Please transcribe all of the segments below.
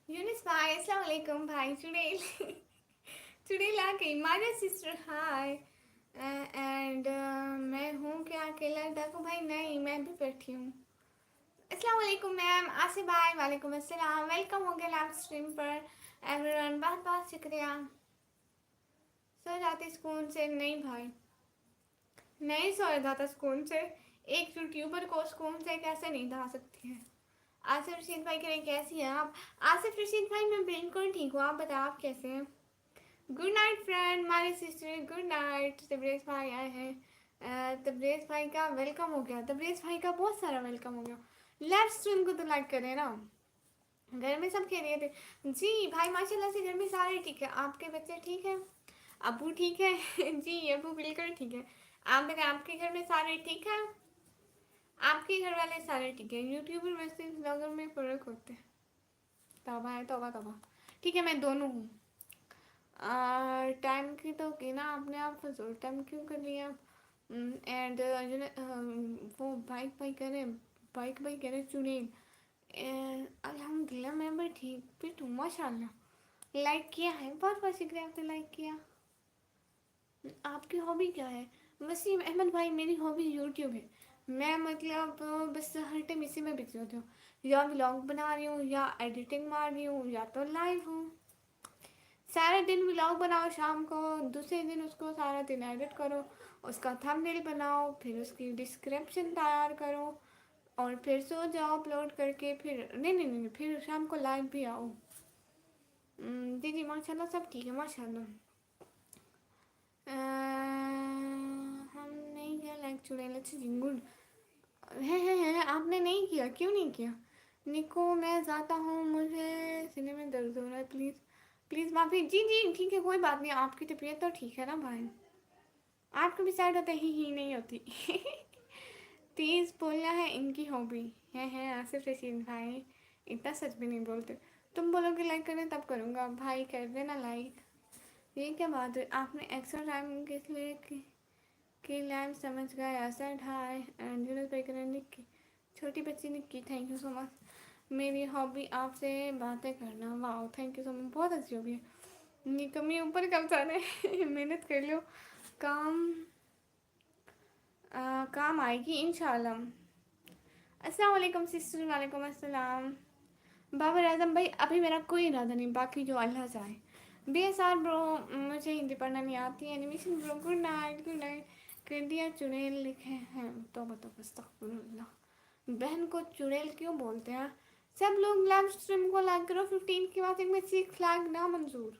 Yunus bhai, assalamu alaikum bhai. Today like my sister hi. मैं हूँ क्या अकेला डाकू भाई नहीं मैं भी बैठी हूँ. अस्सलाम वालेकुम मैम आसिफ भाई वालेकुम अस्सलाम वेलकम हो गया लाइव स्ट्रीम पर एवरीवन बहुत बहुत शुक्रिया. सो जाते स्कूल से नहीं भाई नहीं सो जाता स्कूल से. एक यूट्यूबर को स्कूल से कैसे नहीं धा सकती है. आसिफ रशीद भाई कह रहे कैसी हैं आप. आसिफ रशीद भाई मैं बिल्कुल ठीक हूँ आप बताओ आप कैसे हैं. गुड नाइट फ्रेंड मारी सिस्टर गुड नाइट. तबरेज भाई आए हैं. तबरेज भाई का वेलकम हो गया. तबरेज भाई का बहुत सारा वेलकम हो गया. लाइव स्ट्रीम को तो लाइक करें ना. घर में सब खेल रहे थे जी भाई माशाल्लाह से. घर में सारे ठीक है. आपके बच्चे ठीक है. अबू ठीक है. जी अबू बिल्कुल ठीक है. आप बताएं आपके घर में सारे ठीक है. आपके घर वाले सारे ठीक है. यूट्यूबर वैसे ब्लॉगर में फ़र्क होते हैं. तौबा है तौबा तौबा. ठीक है मैं दोनों हूँ. टाइम की तो की ना आपने आप फजूल टाइम क्यों कर लिया. एंड वो बाइक भाई कह रहे चुनेल. अल्हम्दुलिल्लाह मैं भी ठीक भी हूँ माशाल्लाह. लाइक किया है बहुत बहुत शुक्रिया आपने लाइक किया. आपकी हॉबी क्या है. वसीम अहमद भाई मेरी हॉबी यूट्यूब है. मैं मतलब बस हर टाइम इसी में बिजी होती हूँ. या व्लॉग बना रही हूँ या एडिटिंग मार रही हूँ या तो लाइव हूँ. सारा दिन व्लॉग बनाओ शाम को दूसरे दिन उसको सारा दिन एडिट करो. उसका थंबनेल बनाओ फिर उसकी डिस्क्रिप्शन तैयार करो और फिर सो जाओ अपलोड करके. फिर नहीं फिर शाम को लाइव भी आओ. जी जी माशाल्लाह सब ठीक है माशाल्लाह. हम नहीं किया लाइक चुड़ैल. अच्छा जी गुड है आपने नहीं किया क्यों नहीं किया. निको मैं जाता हूँ मुझे सीने में दर्द हो रहा है प्लीज़ प्लीज़ माफ़ी. जी जी ठीक है कोई बात नहीं. आपकी तबीयत तो ठीक है ना भाई. आपको भी साइड होता ही नहीं होती. तेज़ बोलना है इनकी हॉबी है आसिफ रशीद भाई. इतना सच भी नहीं बोलते. तुम बोलोगे लाइक करें तब करूँगा भाई कर देना लाइक. ये क्या बात है आपने एक्स्ट्रा टाइम किस लिए की लाइव समझ गए. असर हाय एंड यूनस भाई करें निक्की छोटी बच्ची Nikki thank you so much. मेरी हॉबी आपसे बातें करना. वाह थैंक यू सो मच बहुत अच्छी हॉबी है. निकम्मी ऊपर कब जाना है. मेहनत कर लो काम काम आएगी इंशाल्लाह. अस्सलाम वालेकुम सिस्टर वालेकुम अस्सलाम. बाबर आजम भाई अभी मेरा कोई इरादा नहीं बाकी जो अल्लाह चाहे. BSR ब्रो मुझे हिंदी पढ़ना नहीं आती. Animation bro good night good night. कर दिया चुड़ैल लिखे हैं तो बताओ अस्तगफुरुल्लाह. बहन को चुड़ैल क्यों बोलते हैं. सब लोग लाइव स्ट्रीम को लाइक करो 15 की बात में 6 लाइक ना मंजूर.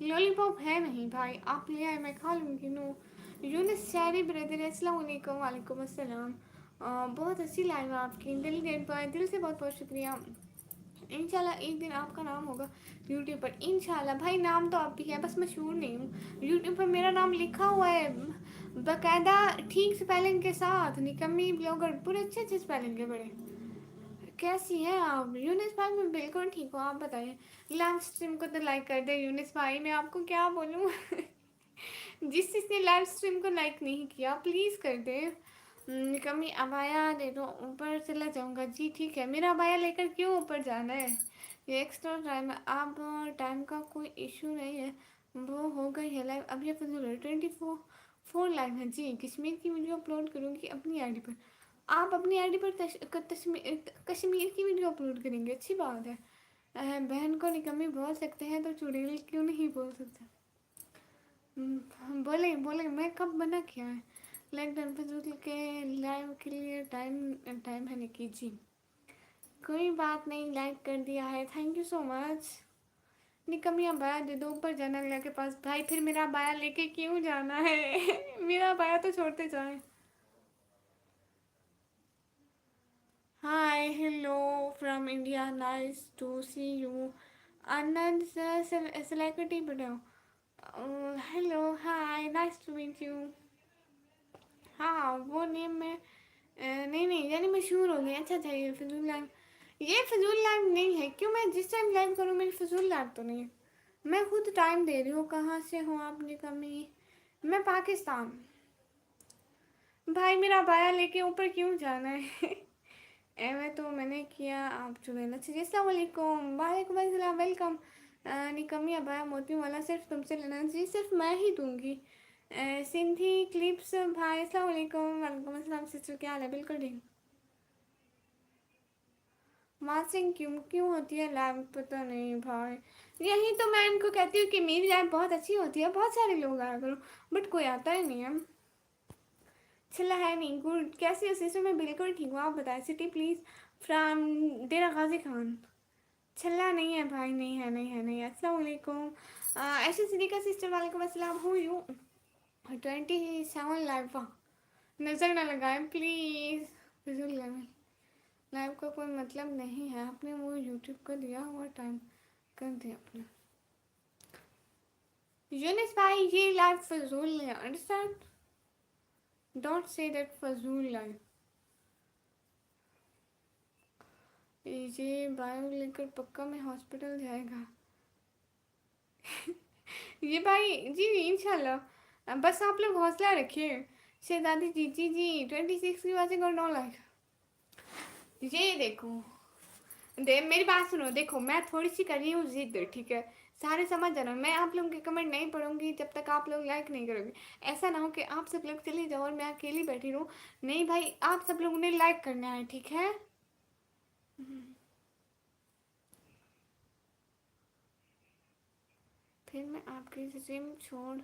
लॉलीपॉप है नहीं भाई आप ले आए मैं खा लूँगी. नो यूनिस शायरी ब्रदर अस्सलाम वालेकुम वालेकुम अस्सलाम. बहुत अच्छी लाइव आपकी इंटेलिजेंट पर दिल से बहुत बहुत शुक्रिया. इंशाल्लाह एक दिन आपका नाम होगा यूट्यूब पर. इंशाल्लाह भाई नाम तो आप ही है बस मशहूर नहीं हूँ. यूट्यूब पर मेरा नाम लिखा हुआ है बाकायदा ठीक स्पेलिंग के साथ. निकम्मी ब्लॉगर पूरे अच्छे अच्छे स्पेलिंग के बड़े. कैसी हैं आप यूनिस भाई. मैं बिल्कुल ठीक हूँ आप बताइए. लाइव स्ट्रीम को तो लाइक कर दे यूनिस भाई. मैं आपको क्या बोलूँ. जिसने लाइव स्ट्रीम को लाइक नहीं किया प्लीज़ कर दे. कमी अबाया दे दो ऊपर चला जाऊँगा. जी ठीक है मेरा अबाया लेकर क्यों ऊपर जाना है. ये एक्स्ट्रा टाइम है. आप टाइम का कोई इशू नहीं है. वो हो गई है लाइव अब ये फजूल है. 24 लाइव है जी. कश्मीर की वीडियो अपलोड करूँगी अपनी आईडी पर. आप अपनी आईडी पर कश्मीर की वीडियो अपलोड करेंगे अच्छी बात है. बहन को निकम्मी बोल सकते हैं तो चुड़ैल क्यों नहीं बोल सकते. बोले बोले मैं कब मना किया है. लाइक फजूल के लाइव के लिए टाइम टाइम है निकी जी. कोई बात नहीं लाइक कर दिया है थैंक यू सो मच. निकम्मी बाया दे दो ऊपर जाना अल्लाह के पास. भाई फिर मेरा बाया लेके क्यों जाना है. मेरा बाया तो छोड़ते जाए. Hi hello from India nice to see you. Anand celebrity बनाओ. Hello hi nice to meet you. हाँ वो नेम में नहीं नहीं यानी मशहूर हो गई. अच्छा अच्छा ये फजूल लाइव. ये फजूल लाइव नहीं है क्यों. मैं जिस टाइम लाइव करूँ मेरी फजूल लाइव तो नहीं है. मैं खुद टाइम दे रही हूँ. कहाँ से हो आपने कमी. मैं पाकिस्तान. भाई मेरा बाया लेके ऊपर क्यों जाना है. ایوے تو میں نے کیا آپ جو ہے نا جی السلام علیکم وعلیکم السلام ویلکم نکمی ابایا موتی والا صرف تم سے لینا جی صرف میں ہی دوں گی سندھی کلپس بھائی السلام علیکم وعلیکم السلام سسٹر کیا حال ہے بالکل ٹھیک ماسنگ کیوں ہوتی ہے لائف پتہ نہیں بھائی یہی تو میں ان کو کہتی ہوں کہ میری لائف بہت اچھی ہوتی ہے بہت سارے لوگ آیا کرو بٹ کوئی آتا ہی نہیں ہے چلا ہے نہیں گڈ کیسی ہو سسٹر میں بالکل ٹھیک ہوں آپ بتائیں سٹی پلیز فرام ڈیرا غازی خان چھلا نہیں ہے بھائی نہیں ہے السلام علیکم ایشی صدیقہ سسٹر وعلیکم السلام ہو یو 27 لائفا نظر نہ لگائیں پلیز فضول لائف کا کوئی مطلب نہیں ہے آپ نے وہ یوٹیوب کا دیا ہوا ٹائم کر دیا اپنا یونس بھائی یہ لائف فضول ہے انڈرسٹینڈ ڈونٹ سے دیٹ فضول لائف یہ بایو لے کر پکا میں ہاسپٹل جائے گا یہ بھائی جی انشاءاللہ بس آپ لوگ حوصلہ رکھیے شہزادی جی 26 کی واچنگ اور 9 لائک یہ دیکھو میری بات سنو دیکھو میں تھوڑی سی کر رہی ہوں ضد ٹھیک ہے سارے سمجھ جانا میں آپ لوگوں کے کمنٹ نہیں پڑھوں گی جب تک آپ لوگ لائک نہیں کرو گے ایسا نہ ہو کہ آپ سب لوگ چلے جاؤ اور میں اکیلی بیٹھی رہوں نہیں بھائی آپ سب لوگوں نے لائک کرنا ہے ٹھیک ہے پھر میں آپ کی اسٹریم چھوڑ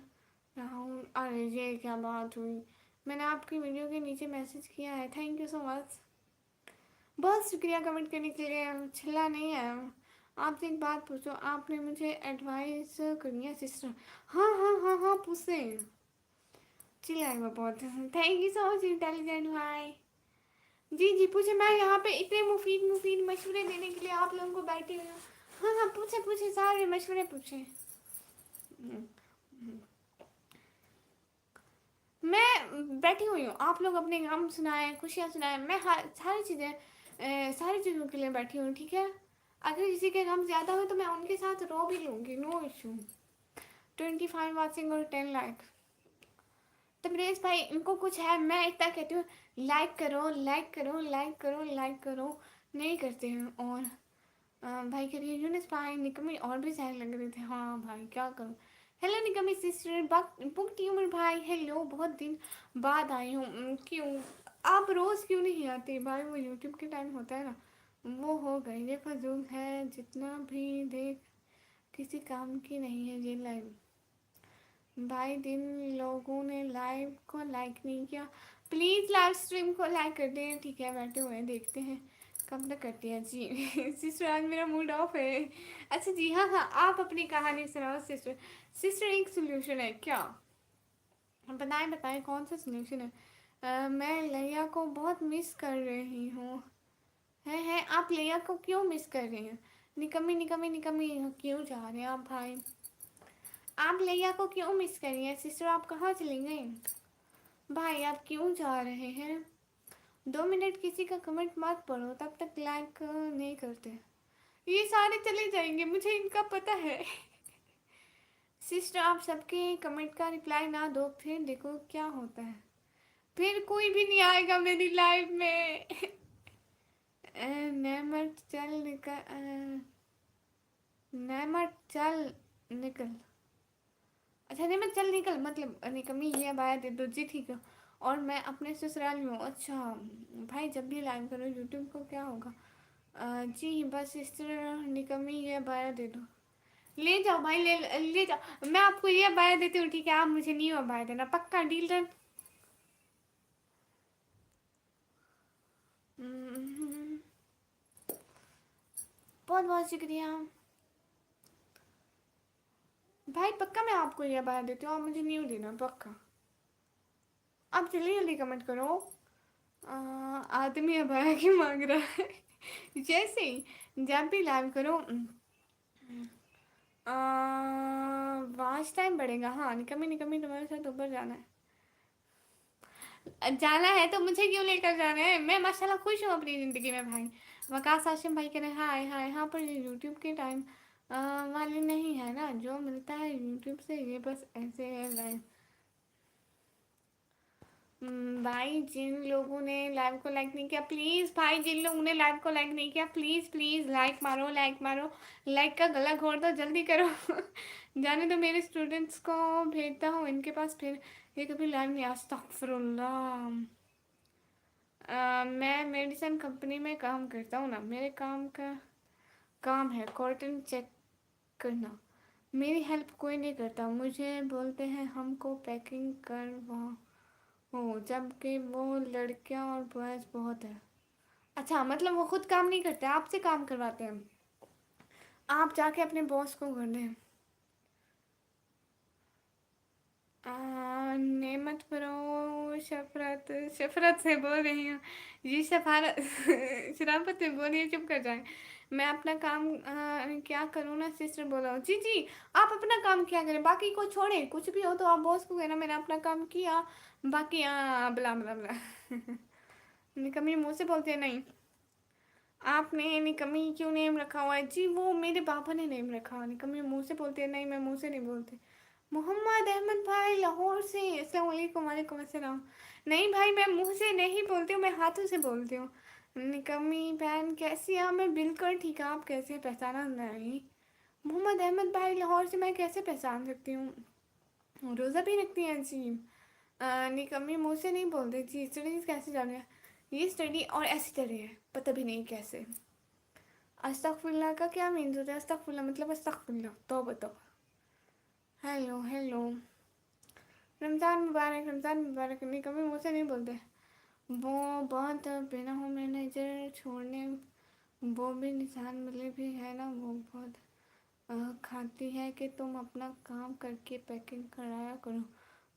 رہا ہوں ارے یہ کیا بات ہوئی میں نے آپ کی ویڈیو کے نیچے میسج کیا ہے تھینک یو سو مچ بہت شکریہ کمنٹ کرنے کے لیے چھلا نہیں ہے آپ سے ایک بات پوچھو آپ نے مجھے ایڈوائز کرنی ہے سسٹر ہاں پوچھیں چلائے گا بہت thank you so much intelligent بھائی جی پوچھے میں یہاں پہ اتنے مفید مشورے دینے کے لیے آپ لوگوں کو بیٹھی ہوئی ہوں ہاں پوچھے سارے مشورے پوچھیں میں بیٹھی ہوئی ہوں آپ لوگ اپنے غم سنائیں خوشیاں سنائیں میں ساری چیزوں کے لیے بیٹھی ہوں ٹھیک ہے اگر کسی کے غم زیادہ ہو تو میں ان کے ساتھ رو بھی لوں گی نو ایشو 25 واچنگ اور 10 لائک تبریز بھائی ان کو کچھ ہے میں اتنا کہتی ہوں لائک کرو نہیں کرتے ہیں اور بھائی کہہ رہی ہے یونس بھائی نکمی اور بھی سہل لگ رہے تھے ہاں بھائی کیا کروں ہیلو نکمی سسٹر بک ٹیومر بھائی ہیلو بہت دن بعد آئی ہوں کیوں آپ روز کیوں نہیں آتے بھائی وہ یوٹیوب کے ٹائم ہوتا ہے نا وہ ہو گئی یہ فضول ہے جتنا بھی دیکھ کسی کام کی نہیں ہے یہ لائف بھائی دن لوگوں نے لائیو کو لائک نہیں کیا پلیز لائیو اسٹریم کو لائک کر دیں ٹھیک ہے بیٹھے ہوئے ہیں دیکھتے ہیں کب تک کرتی ہے جی سسٹر آج میرا موڈ آف ہے اچھا جی ہاں آپ اپنی کہانی سناؤ سسٹر ایک سولوشن ہے کیا بتائیں کون سا سولوشن ہے میں لیا کو بہت مس کر رہی ہوں ہے آپ لیا کو کیوں مس کر رہے ہیں نکمی کیوں جا رہے ہیں آپ بھائی آپ لیا کو کیوں مس کر رہی ہیں سسٹر آپ کہاں چلیں گے بھائی آپ کیوں جا رہے ہیں 2 منٹ کسی کا کمنٹ مت پڑھو تب تک لائک نہیں کرتے یہ سارے چلے جائیں گے مجھے ان کا پتہ ہے سسٹر آپ سب کے کمنٹ کا رپلائی نہ دو پھر دیکھو کیا ہوتا ہے پھر کوئی بھی نہیں آئے گا میری لائف میں نعمت چل نکل اچھا نعمت چل نکل مطلب نکمی یہ بایا دے دو جی ٹھیک ہے اور میں اپنے سسرال میں ہوں اچھا بھائی جب بھی لائک کرو یوٹیوب کو کیا ہوگا جی بس اس طرح نکمی یہ بایا دے دو لے جاؤ بھائی لے جاؤ میں آپ کو یہ بایا دیتی ہوں ٹھیک ہے آپ مجھے نہیں بایا دینا پکا ڈیل ڈن بہت بہت شکریہ بھائی پکا میں آپ کو یہ بایا دیتی ہوں آپ مجھے نیو دینا پکا اب جلدی کمنٹ کرو آدمی ابایا کی مانگ رہا ہے جیسے ہی جب بھی لائو کرو واچ ٹائم بڑھے گا ہاں نکمی تمہارے ساتھ اوپر جانا ہے تو مجھے کیوں لے کر جانا ہے میں ماشاءاللہ خوش ہوں اپنی زندگی میں بھائی وقاص ہاشم بھائی کہہ رہے ہائے یہاں پر یوٹیوب کے ٹائم والی نہیں ہے نا جو ملتا ہے یوٹیوب سے یہ بس ایسے ہے لائف भाई जिन लोगों ने लाइव को लाइक नहीं किया, प्लीज भाई जिन लोगों ने लाइव को लाइक नहीं किया, प्लीज प्लीज लाइक मारो, लाइक मारो, लाइक का गला घोट दो, जल्दी करो। जाने दो, मेरे स्टूडेंट्स को भेजता हूँ इनके पास, फिर ये कभी लाइव नहीं। अस्तगफिरुल्लाह। मैं मेडिसिन कंपनी में काम करता हूँ ना, मेरे काम का काम है कॉटन चेक करना। मेरी हेल्प कोई नहीं करता, मुझे बोलते हैं हमको पैकिंग करवाओ, जबकि वो लड़कियां और बॉयज बहुत है। अच्छा, मतलब वो खुद काम नहीं करते, आपसे काम करवाते हैं, आप जाके अपने बॉस को कर दें। नेमत प्रो शफरत, शफरत से बोल रही हूँ जी, शफारत। शराफत से बोलिए, चुप कर जाए। मैं अपना काम क्या करूँ ना सिस्टर, बोलो जी जी। आप अपना काम क्या करें, बाकी को छोड़े, कुछ भी हो तो आप बॉस को कहना मैंने अपना काम किया, बाकी बला बला बला। निकम्मी मुँह से बोलते हैं नहीं। आपने निकम्मी क्यों नेम रखा हुआ है जी, वो मेरे पापा ने नेम रखा। निकम्मी मुँह से बोलते हैं नहीं, मैं मुँह से नहीं बोलती। मोहम्मद अहमद भाई लाहौर से, अस्सलाम वालेकुम। वालेकुम अस्सलाम। नहीं भाई, मैं मुंह से नहीं बोलती हूँ, मैं हाथों से बोलती हूँ। निकम्मी बहन कैसी है, मैं बिल्कुल ठीक है, आप कैसे पहचाना नहीं? मोहम्मद अहमद भाई लाहौर से मैं कैसे पहचान सकती हूँ? रोज़ा भी रखती हैं जी? निकम्मी मुंह से नहीं बोलते जी। स्टडीज़ कैसे चल रही है? ये स्टडी और ऐसी चल रही है, पता भी नहीं कैसे। अस्तगफुरुल्लाह का क्या मीन्स होता है? अस्तगफुरुल्लाह मतलब अस्तगफुरुल्लाह, तौबा तौबा। Hello hello. रमज़ान मुबारक, रमज़ान मुबारक। नहीं, कभी मुँह से नहीं बोलते। वो बहुत बिना हो मैनेजर छोड़ने, वो भी निशान मिले भी है ना, वो बहुत खाती है कि तुम अपना काम करके पैकिंग कराया करो।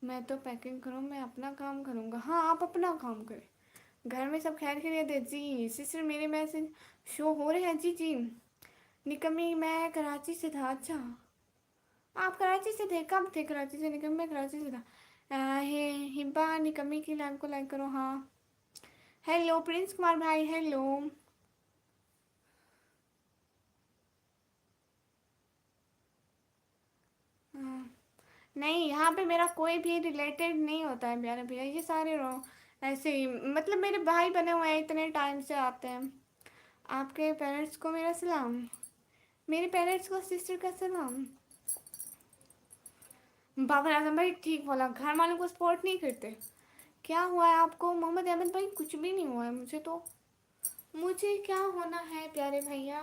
मैं तो पैकिंग करूँ, मैं अपना काम करूँगा। हाँ, आप अपना काम करें। घर में सब खैर खैरियत है जी? सिस्टर मेरे मैसेज शो हो रहे हैं जी जी। निकम्मी मैं कराची से था। अच्छा, आप कराची से थे? कब थे कराची से? निकम्मी मैं कराची से था। हिब्बा निकम्मी की लाइव को लाइक करो। हाँ, हेलो प्रिंस कुमार भाई, हेलो। हाँ, नहीं यहाँ पे मेरा कोई भी रिलेटेड नहीं होता है प्यारे भैया, ये सारे ऐसे ही, मतलब मेरे भाई बने हुए हैं, इतने टाइम से आते हैं। आपके पेरेंट्स को मेरा सलाम, मेरे पेरेंट्स को सिस्टर का सलाम। बाबर आजम भाई ठीक बोला, घर वालों को सपोर्ट नहीं करते। क्या हुआ है आपको मोहम्मद अहमद भाई? कुछ भी नहीं हुआ है मुझे तो। मुझे क्या होना है प्यारे भैया,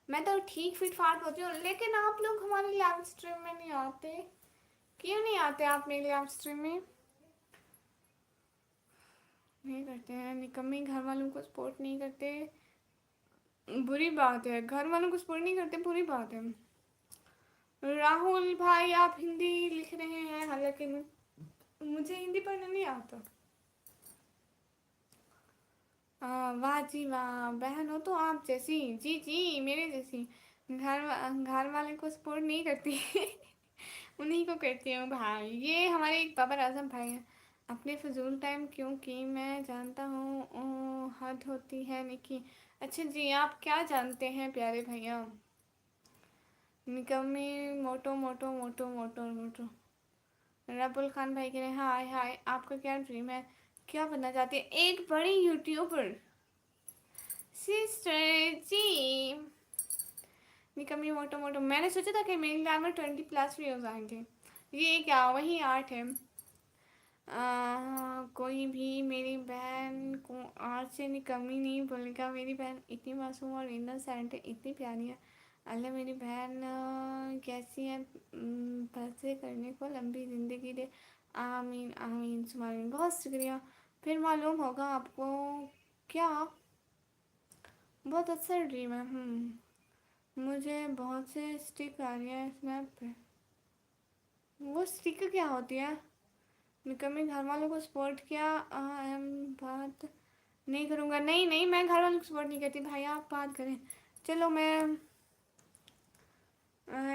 मैं तो ठीक फिट फाट होती हूँ, लेकिन आप लोग हमारे लाइव स्ट्रीम में नहीं आते। क्यों नहीं आते आप मेरे लाइव स्ट्रीम में? नहीं करते हैं, निकम्मी घर वालों को सपोर्ट नहीं करते, बुरी बात है। घर वालों को सपोर्ट नहीं करते, बुरी बात है। राहुल भाई आप हिंदी लिख रहे हैं, हालांकि मुझे हिंदी पढ़ना नहीं आता। वाह जी वाह, बहन हो तो आप जैसी जी जी, मेरे जैसी। घर वाले को सपोर्ट नहीं करती। उन्हीं को करती हूँ भाई। ये हमारे एक बाबर आजम भाई हैं। अपने फजूल टाइम क्योंकि मैं जानता हूँ हद होती है निकी। अच्छा जी, आप क्या जानते हैं प्यारे भैया? निकम्मी मोटो मोटो मोटो मोटो मोटो। रबुल खान भाई कह रहे हैं हाय हाय, आपका क्या ड्रीम है, क्या बनना चाहती है? एक बड़ी यूट्यूबर सिस्टर जी। निकम्मी मोटो मोटो, मैंने सोचा था कि मेरी लाइफ में 20+ व्यूज आएंगे। ये क्या वही आर्ट है? कोई भी मेरी बहन को आर्ट से निकम्मी नहीं बोलेगा। मेरी बहन इतनी मासूम और इनोसेंट है, इतनी प्यारी है। अल्लाह मेरी बहन कैसी है, भसे करने को लंबी ज़िंदगी दे। आमीन आमीन सुमामीन, बहुत शुक्रिया। फिर मालूम होगा आपको। क्या? बहुत अच्छा ड्रीम है। मुझे बहुत से स्टिक आ रही है स्नैप पे। वो स्टिक क्या होती है? निकम्मी घर वालों को सपोर्ट किया, एम बात नहीं करूँगा। नहीं नहीं, मैं घर वालों को सपोर्ट नहीं करती भाई, आप बात करें। चलो मैं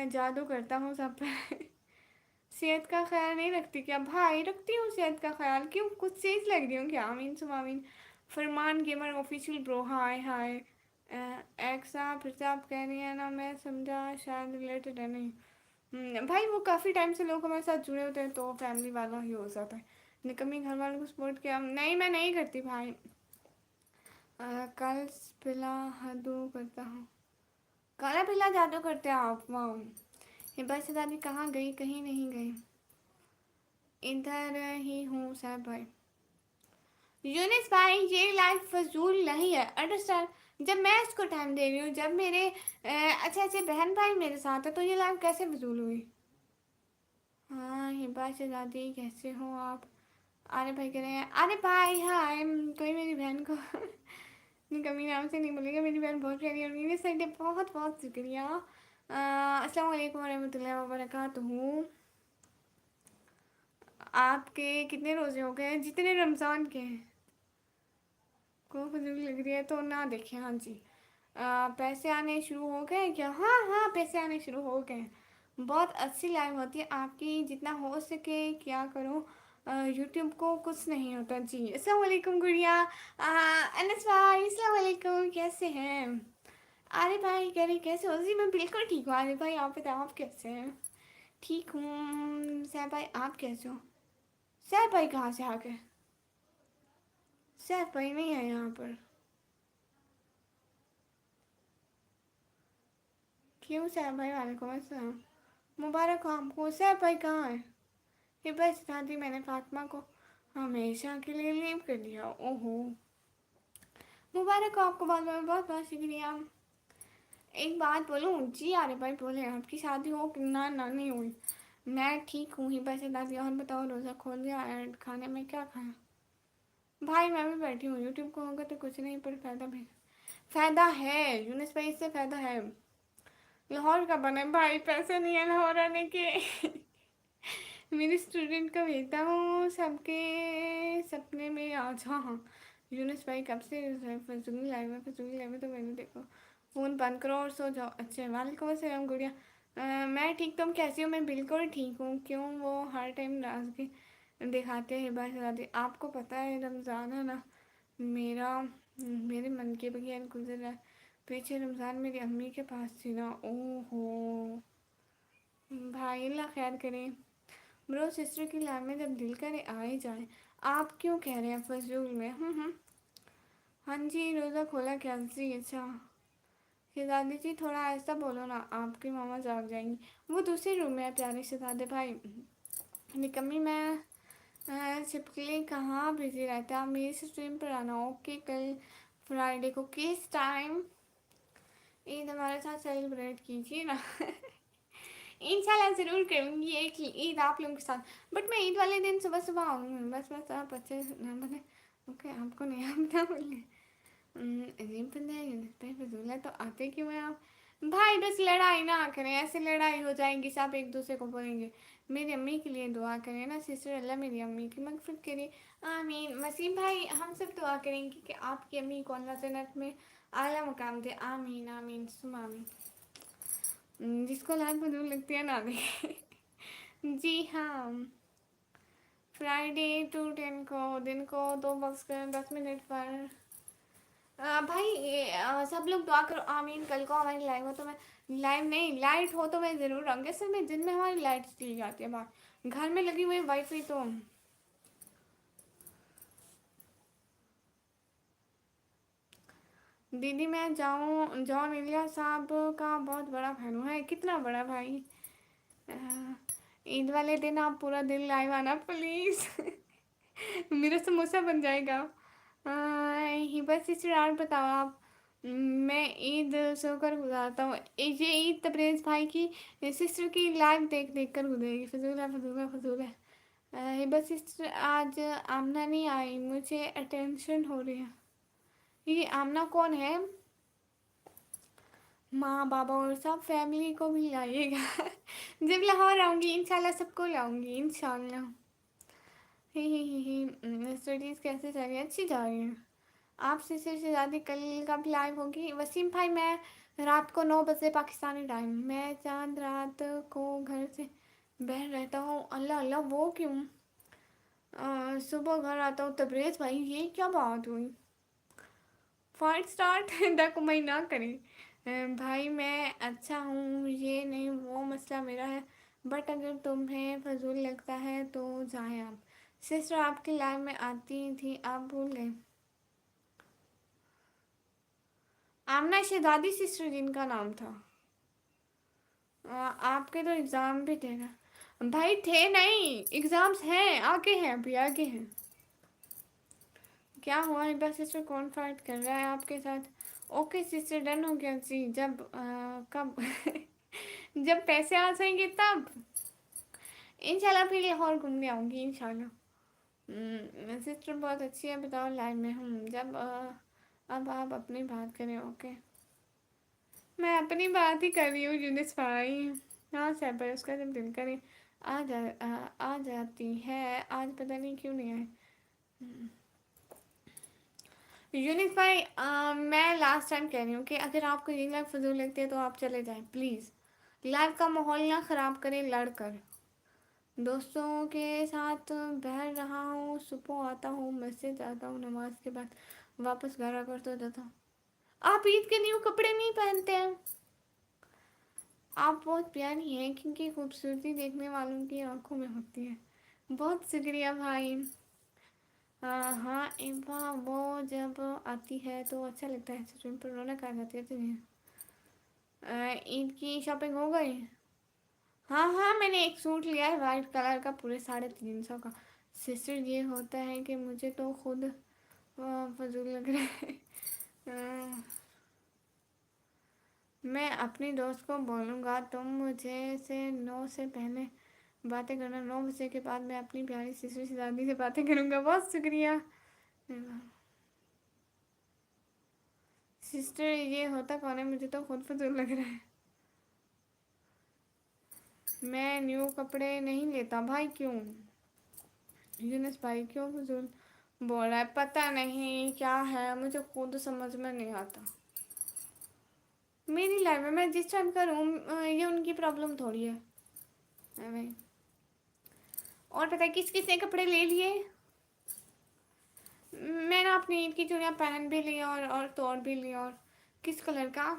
जादू करता हूँ सब पे। सेहत का ख्याल नहीं रखती क्या भाई? रखती हूँ सेहत का ख्याल, क्यों कुछ चीज़ लग रही हूँ क्या? आमीन सुमामीन। फरमान गेमर ऑफिशियल ब्रो, हाय हाय। एक्सा फिर से आप कह रही हैं ना, मैं समझा शायद रिलेटेड है। नहीं भाई, वो काफ़ी टाइम से लोग हमारे साथ जुड़े होते हैं तो फैमिली वाला ही हो जाता है। निकम्मी घर वालों को सपोर्ट किया नहीं, मैं नहीं करती भाई। कल पिला जादू करता हूँ, काला पिला जादू करते हैं आप। वाह, हिबा से दादी कहाँ गई? कहीं नहीं गई, इधर ही हूँ साहब भाई। यूनिस भाई ये लाइफ फजूल नहीं है, अंडरस्टैंड। जब मैं इसको टाइम दे रही हूँ, जब मेरे अच्छे अच्छे बहन भाई मेरे साथ है, तो ये लाइफ कैसे फजूल हुई? हाँ हिबा से दादी कैसे हो आप? अरे भाई कह रहे हैं, अरे भाई हाय। कोई मेरी बहन को कमी नाम से नहीं बोलेगा, मेरी बहन बहुत प्यारी है। और मेरे संडे बहुत बहुत शुक्रिया। अस्सलाम वालेकुम वरहमतुल्लाहि वबरकातुहू। आपके कितने रोजे हो गए? जितने रमज़ान के हैं। को फजूल लग रही है तो ना देखें। हाँ जी। पैसे आने शुरू हो गए क्या? हाँ हाँ, पैसे आने शुरू हो गए। बहुत अच्छी लाइव होती है आपकी, जितना हो सके क्या करो। यूट्यूब को कुछ नहीं होता जी। अस्सलाम वालेकुम गुड़िया। अनस भाई अस्सलाम वालेकुम, कैसे हैं? अरे भाई कह रही कैसे हो जी? मैं बिल्कुल ठीक हूँ। अरे भाई आप बताओ आप कैसे हैं? ठीक हूँ। सैफ भाई आप कैसे हो? सैफ भाई कहाँ से आ गए? सैफ भाई नहीं है यहाँ पर। क्यों सैफ भाई? वालेकुम अस्सलाम, मुबारक हो आपको। सैफ भाई कहाँ है? ये बस दादी मैंने फातिमा को हमेशा के लिए लीव कर दिया। ओहो, मुबारक हो आपको, बहुत बहुत बहुत बहुत शुक्रिया। एक बात बोलूँ जी? अरे भाई बोले, आपकी शादी हो कि ना? ना नहीं हुई। मैं ठीक हूँ ही बस दादी। और बताओ, रोज़ा खोल दिया? एंड खाने में क्या खाया? भाई मैं भी बैठी हूँ। यूट्यूब को होगा तो कुछ नहीं, पर फ़ायदा भी फ़ायदा है यूनिस भाई, इससे फ़ायदा है। लाहौर का बने भाई, पैसे नहीं है लाहौर आने के। मेरे स्टूडेंट का भेजता हूँ सबके सपने में आज। हाँ हाँ, यूनिस भाई कब से फजूल लाइव है? फजूल लाइव है तो मैंने देखो। फ़ोन बंद करो और सो जाओ। अच्छा वालेकुम अस्सलाम गुड़िया। मैं ठीक, तुम कैसी हो? मैं बिल्कुल ठीक हूँ। क्यों वो हर टाइम नाराज़गी दिखाते हैं? बस दादी आपको पता है रमज़ान है ना, मेरा मेरे मन के बगैर गुजर रहा है। पीछे रमज़ान मेरी अम्मी के पास थी ना, ओहो भाई अल्लाह खैर करें। ब्रो सिस्टर की लाइफ में जब दिल करे आ ही जाए। आप क्यों कह रहे हैं फजूल में? हाँ जी, रोज़ा खोला क्या जी? अच्छा शहजादी जी थोड़ा ऐसा बोलो ना, आपकी मामा जाग जाएंगी। वो दूसरे रूम में है प्यारे शहजादे भाई। निकम्मी मैं छिपकली कहाँ बिजी रहता है? आप मेरी स्ट्रीम पर आना। ओके कल फ्राइडे को किस टाइम? ईद हमारे साथ सेलिब्रेट कीजिए ना। इंशाल्लाह ज़रूर करूँगी एक ईद आप लोगों के साथ। बट मैं ईद वाले दिन सुबह सुबह आऊँगी। बस आप अच्छे ना बने। ओके आपको नहीं, आप ना बोलिए। अजीब बंदा है यूनिस भाई, फजूल है तो आते क्यों हैं आप? भाई बस लड़ाई ना करें, ऐसे लड़ाई हो जाएगी, सब एक दूसरे को बोलेंगे। मेरी अम्मी के लिए दुआ करें ना सिस्टर, अल्लाह मेरी अम्मी की मगफिरत करे। आमीन। वसीम भाई हम सब दुआ करेंगे कि आपकी अम्मी को अल्लाह जन्नत में आला मुकाम दे। आमीन आमीन सुम आमीन। जिसको लाल फजूल लगती है ना देखे। जी हाँ, फ्राइडे 2:10 को दिन को 2:10 पर। भाई सब लोग दुआ करो आमीन। कल को हमारी लाइव हो तो मैं, लाइव नहीं लाइट हो तो मैं ज़रूर आऊँगी। असल में दिन में हमारी लाइट चली जाती है बाहर, घर में लगी हुई वाईफाई तो। दीदी मैं जाऊँ जॉन इलिया साहब का बहुत बड़ा फैन हूँ। है कितना बड़ा भाई? अ, ईद वाले दिन आप पूरा दिन लाइव आना प्लीज़। मेरा समोसा बन जाएगा। ही बस इस यार बताओ आप। मैं ईद सोकर गुजारता हूँ। ये ईद तबरेज़ भाई की सिस्टर की लाइव देख देख कर गुजरेगी। फजूल है फजूल है फजूल है। ये बस सिस्टर आज आमना नहीं आई, मुझे अटेंशन हो रही है। ये आमना कौन है? माँ बाबा और सब फैमिली को भी लाइएगा। जब लाहौर आऊँगी इंशाल्लाह सबको लाऊंगी इंशाल्लाह। ही स्टडीज़ कैसे जा रही है? अच्छी जा रही है। आप सिस्टर से ज़्यादा कल कब लाइव होगी? वसीम भाई मैं रात को 9 बजे पाकिस्तानी टाइम। मैं चांद रात को घर से बाहर रहता हूँ। अल्लाह अल्लाह वो क्यों? सुबह घर आता हूँ। तबरेज़ भाई ये क्या बात हुई? फाइट स्टार्ट द कमाई ना करें। भाई मैं अच्छा हूँ, ये नहीं वो मसला मेरा है। बट अगर तुम्हें फजूल लगता है तो जाएं आप। सिस्टर आपकी लाइफ में आती थी, आप भूल गए। आमना शहजादी सिस्टर जिनका नाम था। आपके तो एग्ज़ाम भी थे ना। भाई थे नहीं, एग्ज़ाम्स हैं, आगे हैं, अभी आगे हैं। क्या हुआ हिबा सिस्टर, कौन फाइट कर रहा है आपके साथ? ओके सिस्टर, डन हो गया जी। जब कब जब पैसे आ जाएंगे तब इंशाल्लाह फिर लाहौर घूमने आऊँगी इंशाल्लाह। सिस्टर बहुत अच्छी है, बताओ लाइव में हूँ जब अब आप अपनी बात करें। ओके, मैं अपनी बात ही कर रही हूँ यूनिस भाई। हाँ सर, पर उसका जब दिल करे आ जाती है। आज पता नहीं क्यों नहीं आए। यूनिस भाई, मैं लास्ट टाइम कह रही हूँ कि अगर आपको ये लाइफ फजूल लगती है तो आप चले जाएं प्लीज़। लाइफ का माहौल ना ख़राब करें लड़ कर। दोस्तों के साथ बहर रहा हूँ, सुबह आता हूँ, मस्जिद जाता हूँ, नमाज के बाद वापस घर आकर तो जाता हूँ। आप ईद के न्यू कपड़े नहीं पहनते हैं। आप बहुत प्यारी हैं क्योंकि खूबसूरती देखने वालों की आंखों में होती है। बहुत शुक्रिया भाई। हाँ हाँ इम्फा, वो जब आती है तो अच्छा लगता है, सच में पर रौनक आ जाती है तुझे। ईद की शॉपिंग हो गई? हाँ हाँ, मैंने एक सूट लिया है वाइट कलर का, पूरे 350 का। सिस्टर ये होता है कि मुझे तो खुद फजूल लग रहा है। अ, मैं अपनी दोस्त को बोलूँगा तुम मुझे से 9 से पहले बातें करना, 9 बजे के बाद मैं अपनी प्यारी सिस्टर शहजादी से बातें करूँगा। बहुत शुक्रिया सिस्टर, ये होता कौन है, मुझे तो खुद फजूल लग रहा है। मैं न्यू कपड़े नहीं लेता भाई। क्यों यूनिस भाई, क्यों फजूल बोल रहा है? पता नहीं क्या है, मुझे खुद समझ में नहीं आता। मेरी लाइफ में मैं जिस टाइम करूँ ये उनकी प्रॉब्लम थोड़ी है। भाई, और पता है किस किस ने कपड़े ले लिए? मैंने अपनी ईद की चूड़ियाँ पहन भी ली और तोड़ भी ली। और किस कलर का?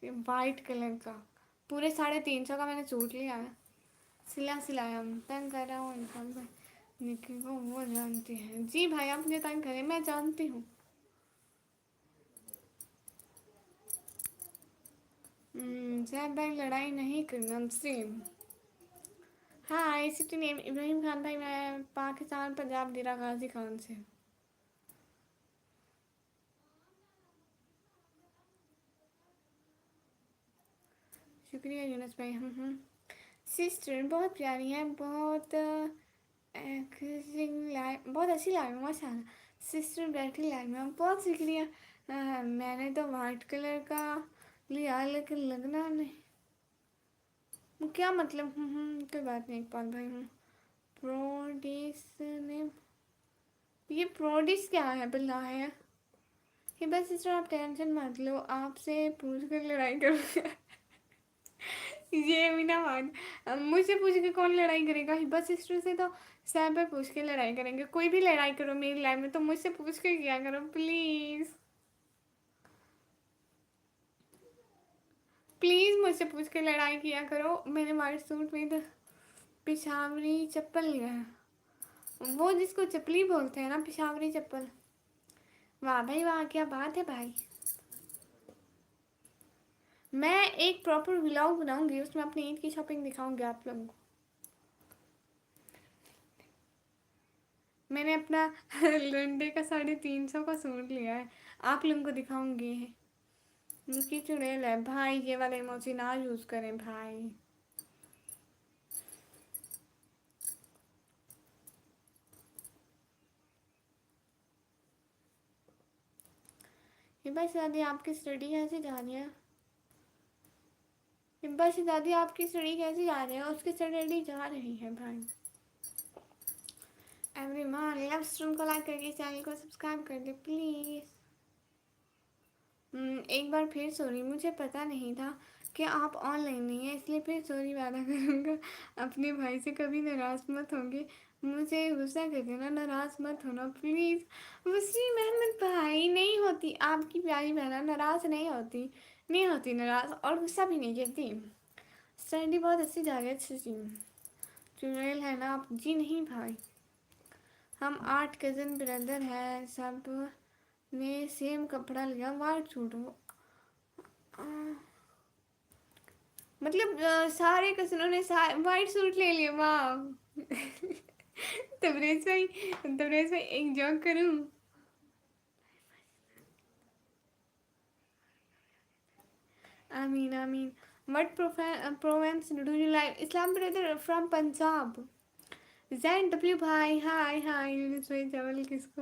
वाइट कलर का, पूरे 350 का मैंने सूट लिया है। सिलाया तंग कर रहा हूँ इंसान को। निकी को वो जानती है जी भाई, आप मुझे तंग करें, मैं जानती हूँ। जैद भाई लड़ाई नहीं करना सेम। हाँ, सिटी नेम इब्राहिम खान भाई, मैं पाकिस्तान पंजाब दिरा गाजी खान से। शुक्रिया यूनस भाई। सिस्टर बहुत प्यारी है, बहुत बहुत अच्छी लाइव है माशाल्लाह। सिस्टर बैठी लाइव में, बहुत शुक्रिया। मैंने तो वाइट कलर का लिया लेकिन लगना नहीं। क्या मतलब? कोई बात नहीं इकबाल भाई। प्रोडिस ने, ये प्रोडिस क्या है बिल्ला है? ये बस सिस्टर आप टेंशन मत लो, आपसे पूछ कर लड़ाई करूँगा। ये भी ना मान, मुझसे पूछ के कौन लड़ाई करेगा? हिबा सिस्टर से तो सैम पे पूछ के लड़ाई करेंगे। कोई भी लड़ाई करो मेरी लाइफ में तो मुझसे पूछ के किया करो प्लीज। प्लीज मुझसे पूछ के लड़ाई किया करो। मैंने वाइट सूट में तो पिशावरी चप्पल लिया है, वो जिसको चप्पली बोलते हैं ना, पिशावरी चप्पल। वाह भाई वाह, क्या बात है भाई। मैं एक प्रॉपर व्लॉग बनाऊंगी, उसमें अपनी ईद की शॉपिंग दिखाऊंगी आप लोगों को। मैंने अपना लंडे का 350 का सूट लिया है, आप लोगों को दिखाऊंगी। उनकी चुड़ैल है भाई, ये वाले इमोजी ना यूज करें भाई। हिबा से दादी आपकी स्टडी कैसी जा रही है? हिबा से दादी आपकी स्टडी कैसी जा रही है? उसकी स्टडी जा रही है भाई। एवरीवन लव स्ट्रीम को लाइक करके चैनल को सब्सक्राइब कर दे प्लीज। एक बार फिर सॉरी, मुझे पता नहीं था कि आप ऑनलाइन नहीं है, इसलिए फिर सॉरी वादा करूँगा। अपने भाई से कभी नाराज़ मत होंगे, मुझे गुस्सा कर देना, नाराज़ मत होना प्लीज़। वसीम अहमद भाई, नहीं होती आपकी प्यारी बहना नाराज़ नहीं होती, नहीं होती नाराज़, और गुस्सा भी नहीं करती। स्टडी बहुत अच्छी जा रही है। अच्छी जी चुड़ैल है ना आप? जी नहीं भाई, ہم 8 کزن بردر ہیں، سب نے سیم کپڑا لیا، وائٹ سوٹ ہو مطلب سارے کزنوں نے وائٹ سوٹ لے لیا، واہ تبریز بھائی ایک جوک کروں؟ آمین آمین. What province do you like? Islam brother from Punjab. Zain W بھائی ہائے ہائے. یونس بھائی چاول کس کو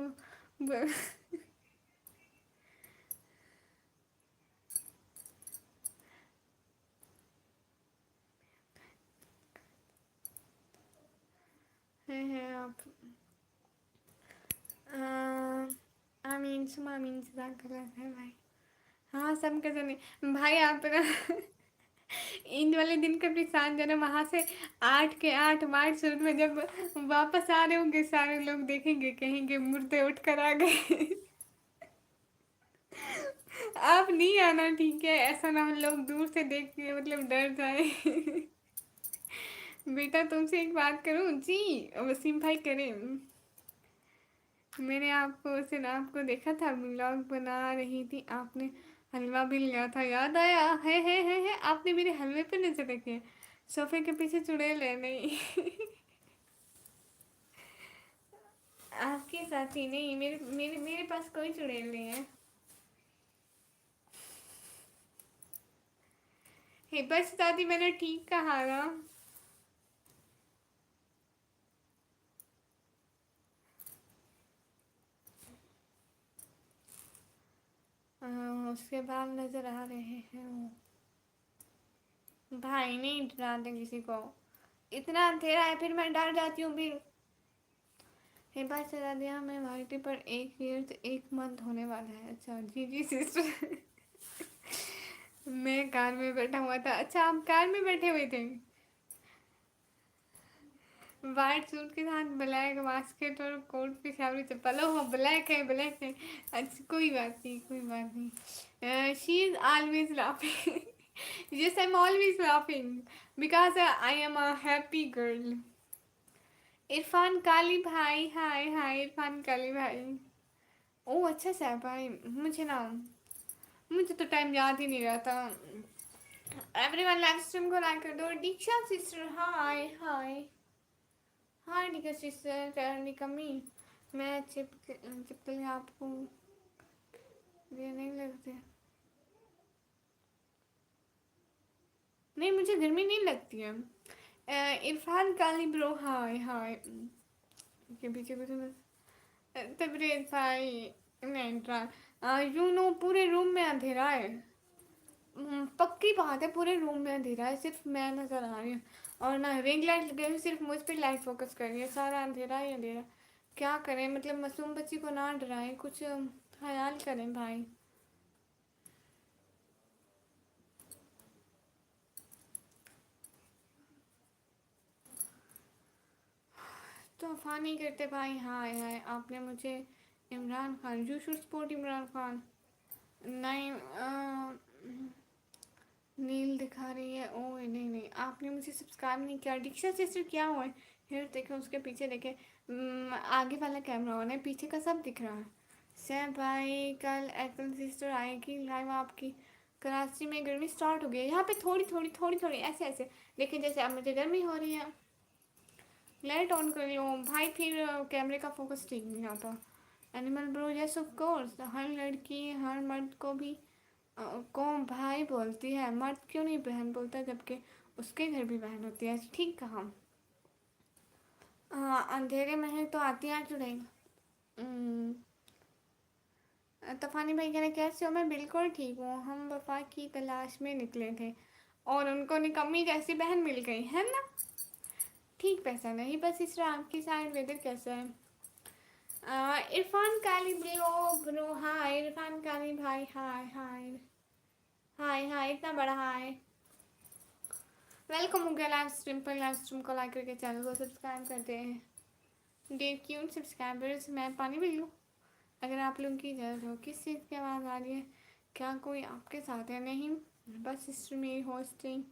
ہیں آپ؟ آمین سم آمین. جزاک اللہ خیر بھائی. ہاں سب کا سنے بھائی. آپ نا عید والے دن کا بھی ساتھ جانا، وہاں سے 8 کے 8 وائٹ سوٹ میں جب واپس آ رہے ہوں گے سارے لوگ دیکھیں گے، کہیں گے مردے اٹھ کر آ گئے. آپ نہیں آنا ٹھیک ہے، ایسا نہ ہم لوگ دور سے دیکھ کے مطلب ڈر جائیں. بیٹا تم سے ایک بات کروں؟ جی وسیم بھائی کریں. میں نے آپ کو اس دن آپ کو دیکھا تھا ولاگ بنا رہی تھی، آپ نے حلوہ بھی لیا تھا، یاد آیا ہے آپ نے میرے حلوے پہ نظر رکھی ہے. صوفے کے پیچھے چڑیل ہے نہیں. آپ کے ساتھ ہی نہیں، میرے پاس کوئی چڑیل نہیں ہے. بس دادی میں نے ٹھیک کہا نا. اس کے بعد نظر آ رہے ہیں وہ. بھائی نہیں ڈراتے کسی کو، اتنا اندھیرا ہے پھر میں ڈر جاتی ہوں پھر. ہیبا چلا دیا میں وائٹی پر 1 ایئر 1 منتھ ہونے والا ہے. اچھا جی سسٹر. میں کار میں بیٹھا ہوا تھا. اچھا آپ کار میں بیٹھے ہوئے تھے؟ وائٹ سوٹ کے ساتھ بلیک واسکٹ اور کوٹ پہ شاوری چپل. ہو بلیک ہے. اچھا کوئی بات نہیں کوئی بات نہیں. She is always laughing. Yes I am always laughing because I am a happy girl. Irfan کالی بھائی ہائے ہائے. عرفان کالی بھائی. او اچھا صاحب بھائی. مجھے تو ٹائم یاد ہی نہیں رہتا. ایوری ون لائف اسٹریم کو لائک کر دو. دیکشا سسٹر ہائے ہائے. ہاں ٹھیک ہے سسٹر نکمی. میں چپکلی آپ کو یہ نہیں لگتے. نہیں مجھے گرمی نہیں لگتی ہے. عرفان کالی برو ہائے ہائے. کے پیچھے تبریز بھائی یوں نو پورے روم میں اندھیرا ہے. پکی بات ہے پورے روم میں اندھیرا ہے، صرف میں نظر آ رہی ہوں. اور نہ رنگ لائٹ لگی ہوئی، صرف مجھ پہ لائٹ فوکس کر رہی ہے. سارا اندھیرا ہی اندھیرا. کیا کریں مطلب معصوم بچی کو نہ ڈرائیں، کچھ خیال کریں بھائی. طوفان نہیں کرتے بھائی. ہائے ہائے آپ نے مجھے Imran Khan you should support Imran Khan. نہیں نیل دکھا رہی ہے. او نہیں آپ نے مجھے سبسکرائب نہیں کیا. دیکشا سسٹر کیا ہوا ہے؟ پھر دیکھیں اس کے پیچھے دیکھیں. آگے والا کیمرہ آن ہے، پیچھے کا سب دکھ رہا ہے. سیف بھائی کل ایپل سسٹر آئے گی لائیو آپ کی. کراچی میں گرمی سٹارٹ ہو گئی ہے، یہاں پہ تھوڑی ایسے لیکن جیسے اب مجھے گرمی ہو رہی ہے. لائٹ آن کر لو بھائی، پھر کیمرے کا فوکس ٹھیک نہیں آتا. اینیمل برو یس آف کورس. ہر لڑکی ہر مرد کو بھی کو بھائی بولتی ہے، مرد کیوں نہیں بہن بولتا جبکہ اس کے گھر بھی بہن ہوتی ہے. ٹھیک کہا. ہاں اندھیرے میں ہے تو آتی آ چڑیں. طوفانی بھائی کہہ رہے کیسے ہو؟ میں بالکل ٹھیک ہوں. ہم وفا کی تلاش میں نکلے تھے اور ان کو نکمی جیسی بہن مل گئی ہے نا. ٹھیک پیسہ نہیں بس اس طرح. آپ کی سائڈ ویدر کیسا ہے؟ عرفان کالی برو ہائے. عرفان کالی بھائی ہائے ہائے ہائے اتنا بڑا ہائے. ویلکم ہو گیا لائف اسٹریم پر. لائف اسٹریم کو لائک کر کے چینل کو سبسکرائب کرتے ہیں. ڈیٹ کیون سبسکرائبرز. میں پانی پی لوں؟ اگر آپ لوگوں کی اجازت ہو. کس چیز کی آواز آ رہی ہے؟ کیا کوئی آپ کے ساتھ ہے؟ نہیں بس سسٹر میری ہوسٹنگ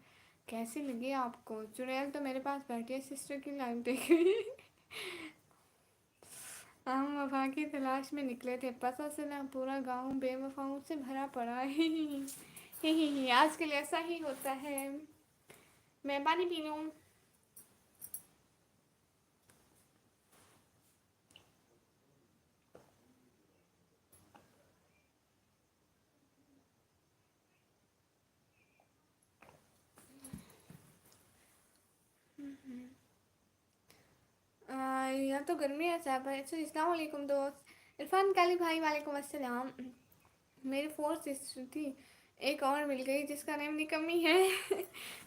کیسی لگی آپ کو؟ چڑیل تو میرے پاس بیٹھی ہے سسٹر کی لائف دیکھ رہی ہے. हम वफा की तलाश में निकले थे, पता चला पूरा गांव बेवफाओं से भरा पड़ा है। ही आजकल ऐसा ही होता है। मैं पानी पी लूं? यहाँ तो गर्मी है साहब। अच्छा, अस्सलाम वालेकुम दोस्त। इरफान काली भाई वालेकुम अस्सलाम। मेरी फोर्थ सिस्टर थी, एक और मिल गई जिसका नेम निकम्मी है।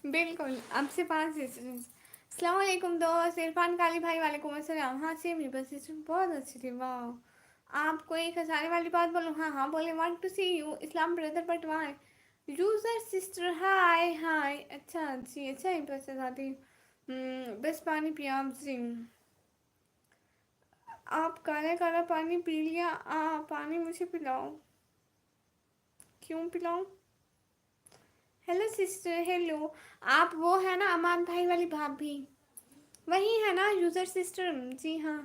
बिल्कुल, अब से 5 सिस्टर्स। अस्सलाम वालेकुम दोस्त। इरफान काली भाई वालेकुम अस्सलाम। हाँ सेम ही, बस सिस्टर बहुत अच्छी थी। वाह, आपको एक हंसाने वाली बात बोलूँ? हाँ हाँ बोले। Want to see you Islam brother but why user sister. Hi hi. अच्छा जी, अच्छा ही बस आती। बस पानी पिया आप जी। आप काला काला पानी पी लिया। पानी मुझे पिलाओ। क्यों पिलाऊं? Hello sister, hello. आप वो है ना अमान भाई वाली भाभी? वही है ना यूजर सिस्टर? जी हाँ।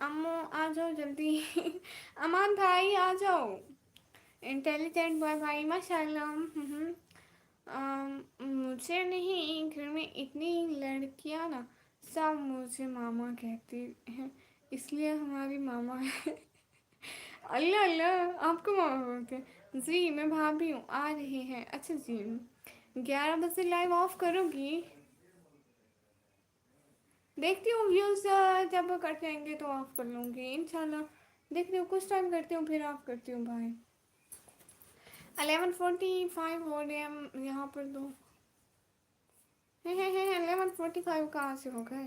अम्मू आ जाओ जल्दी। अमान भाई आ जाओ। इंटेलिजेंट बॉय भाई माशाल्लाह। मुझे नहीं, घर में इतनी लड़कियां ना सब मुझे मामा कहती हैं, इसलिए हमारी मामा है। अल्लाह अल्लाह, आपको मामा बोलते हैं? जी मैं भाभी हूँ, आ रहे हैं। अच्छा जी, 11 बजे लाइव ऑफ करोगी? देखती हूँ व्यूज़ जब कट जाएंगे तो ऑफ कर लूँगी इंशाल्लाह। देखती हूँ कुछ टाइम करती हूँ फिर ऑफ करती हूँ भाई। 11:45 हो रहे हैं यहाँ पर तो। 11:45 कहाँ से हो गए?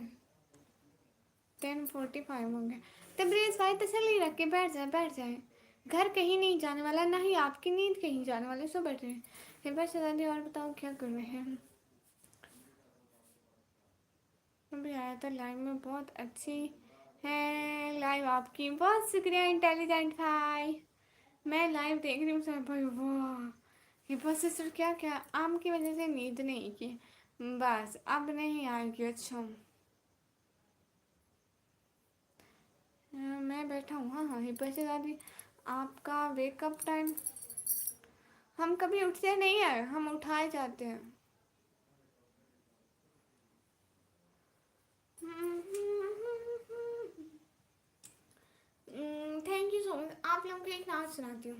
10:45 हो गए। तबरेज़ भाई तसल्ली रख के बैठ जाए, बैठ जाए। घर कहीं नहीं जाने वाला, ना ही आपकी नींद कहीं जाने वाली, सो बैठे हैं। फिर बस दादी, और बताओ क्या कर रहे हैं? अभी आया था लाइव में, बहुत अच्छी है लाइव आपकी। बहुत शुक्रिया इंटेलिजेंट भाई। मैं लाइव देख रही हूँ सर भाई। वाह, हिपा सिस्टर क्या क्या आम की वजह से नींद नहीं की? बस अब नहीं आएगी। अच्छा, मैं बैठा हूँ। हाँ हाँ हिपा से दादी, आपका वेकअप टाइम? हम कभी उठते नहीं है, हम उठाए जाते हैं। Thank you so much. आप लोगों को एक नाच सुनाती हूँ।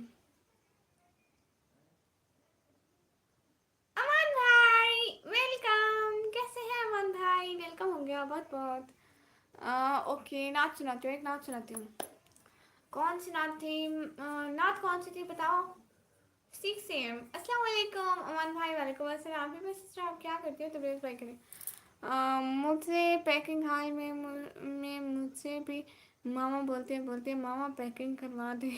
अमन भाई वेलकम। कैसे हैं अमन भाई? वेलकम हो गया बहुत बहुत। ओके, नाच सुनाती हूँ, एक नाच सुनाती हूँ। कौन सी नाच थी? नाच कौन सी थी बताओ? 6 AM। अस्सलाम वालेकुम अमन भाई। वालेकुम अस्सलाम। भी बस सिस्टर आप क्या करती हो? तबरेज़ भाई करें। मुझसे पैकिंग हाल में मुझसे भी मामा बोलते बोलते मामा पैकिंग करवा दे।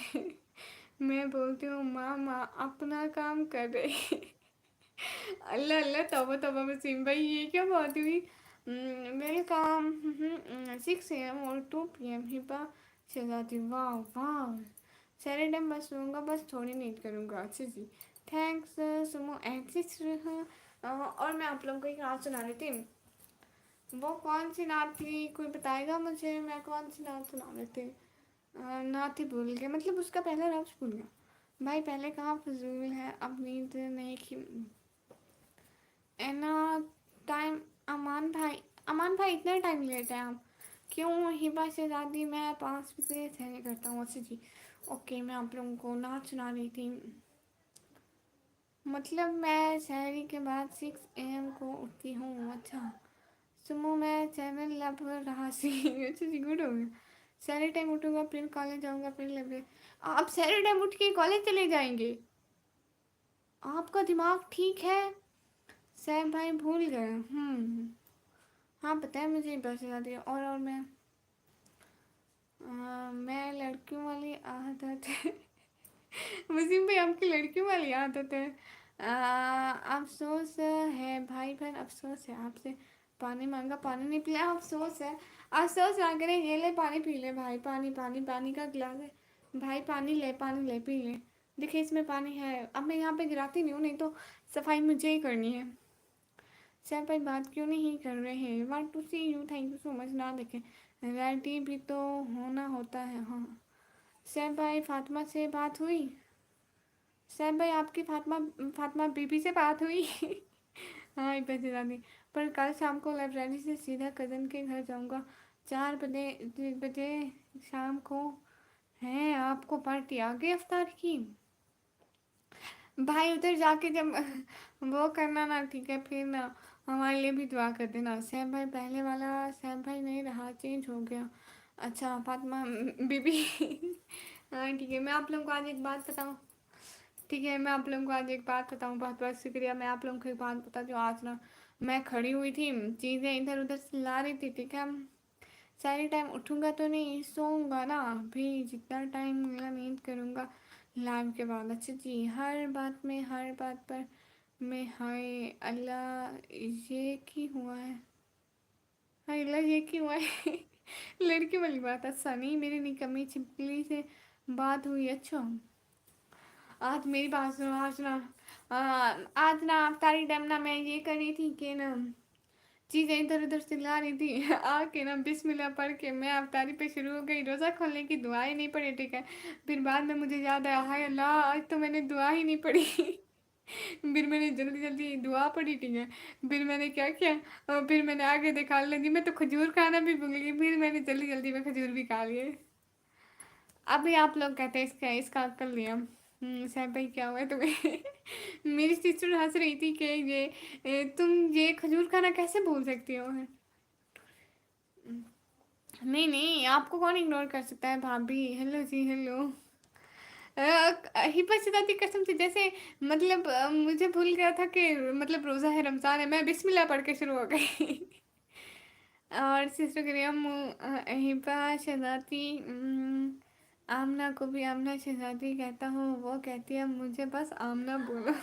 मैं बोलती हूँ मामा अपना काम कर रहे। अल्लाह अल्लाह, तौबा तौबा वसीम भाई, ये क्या बात हुई? वेलकम। 6 AM और 2 PM हिपा शहजादी। वाह वाह, सारे टाइम बस लूँगा, बस थोड़ी नीट करूँगा। अच्छा जी, थैंक्स सुमो एक्सिस। और मैं आप लोगों को एक नाच सुना रही थी। वो कौन सी नात थी? कोई बताएगा मुझे? मैं कौन सी नात सुना रही थी? नात ही भूल गया, मतलब उसका पहला लफ्ज़ भूल गया। भाई पहले कहाँ फजूल है, अब नींद नहीं की। एना टाइम। अमान भाई, अमान भाई इतना टाइम लेट है आप? क्यों हिबा से दादी, मैं 5 बजे सहरी करता हूँ। अच्छा जी, ओके। मैं आप लोगों को नाच सुना रही थी। मतलब मैं सहरी के बाद 6 AM को उठती हूँ। अच्छा, सुनो मैं चैनल लब रहा सी। अच्छा जी, गुड हो गया। सारे टाइम उठूंगा फिर कॉलेज जाऊंगा फिर लाइब्रेरी। आप सारे टाइम उठ के कॉलेज चले जाएंगे? आपका दिमाग ठीक है? सैम भाई भूल गए? हाँ पता है मुझे, बस याद है। और मैं लड़कियों वाली आदत है। वसीम भाई आपकी लड़कियों वाली आदत है। अफसोस है भाई बहन, अफसोस है आपसे पानी मांगा, पानी नहीं पिलाया। अफसोस है, अफसोस ना करे, ये ले पानी पी ले भाई। पानी पानी पानी का गिलास है भाई, पानी ले, पानी ले, पी ले। देखिए इसमें पानी है। अब मैं यहाँ पे गिराती नहीं हूँ, नहीं तो सफाई मुझे ही करनी है। सर भाई बात क्यों नहीं कर रहे हैं? Want to see you, thank you so much. ना देखें, रेडी भी तो होना होता है। हाँ सैफ भाई, फातिमा से बात हुई? सैफ भाई आपकी फातिमा फातिमा बीबी से बात हुई? हाँ पैसे दादी। पर कल शाम को लाइब्रेरी से सीधा कज़न के घर जाऊंगा, 4 बजे शाम को। है आपको पार्टी आ गई अफ्तार की? भाई उधर जाके जब वो करना ना, ठीक है फिर ना हमारे लिए भी दुआ कर देना। सैफ भाई पहले वाला सैफ भाई नहीं रहा, चेंज हो गया। अच्छा फातिमा बीबी। हाँ ठीक है, मैं आप लोगों को आज एक बात बताऊँ। ठीक है मैं आप लोगों को आज एक बात बताऊँ, बहुत बहुत शुक्रिया। मैं आप लोगों को एक बात बता दूँ, आज ना मैं खड़ी हुई थी, चीज़ें इधर उधर से ला रही थी, ठीक है। सारे टाइम उठूँगा तो नहीं, सोऊंगा ना अभी, जितना टाइम मिला नींद करूँगा लाइव के बाद। अच्छा जी, हर बात में हर बात पर मैं हाय अल्लाह ये की हुआ है, हाय अल्लाह ये की हुआ है। लड़की वाली बात। अच्छा नहीं, मेरी निकम्मी छिपकली से बात हुई। अच्छा आज मेरी बात सुनो, आज ना आज ना अफ्तारी टाइम ना मैं ये कर रही थी कि ना चीज़ें इधर उधर से ला रही थी। आके ना बिस्मिल्लाह पढ़ के मैं अफ्तारी पे शुरू हो गई। रोज़ा खोलने की दुआएं नहीं पड़ी, ठीक है। फिर बाद में मुझे याद आया, हाय अल्लाह आज तो मैंने दुआ ही नहीं पढ़ी। फिर मैंने जल्दी जल्दी दुआ पढ़ी, ठीक है। फिर मैंने क्या किया, फिर मैंने आगे देखा लगी मैं तो खजूर खाना भी भूल गई, फिर मैंने जल्दी जल्दी में खजूर भी खा लिए। अभी आप लोग कहते हैं इसका इसका कर लिया। साहब भाई क्या हुआ है तुम्हें? मेरी सिस्टर हंस रही थी कि ये तुम ये खजूर खाना कैसे भूल सकती हो? नहीं नहीं, आपको कौन इग्नोर कर सकता है भाभी। हेलो जी हेलो। हिब्बा से दादी कसम से जैसे मतलब मुझे भूल गया था कि मतलब रोज़ा है, रमज़ान है, मैं बिस्मिल्लाह पढ़ के शुरू हो गई। और सिस्टर करियम हिब्बा शहजादी, आमना को भी आमना शहजादी कहता हूँ, वो कहती है मुझे बस आमना बोलो।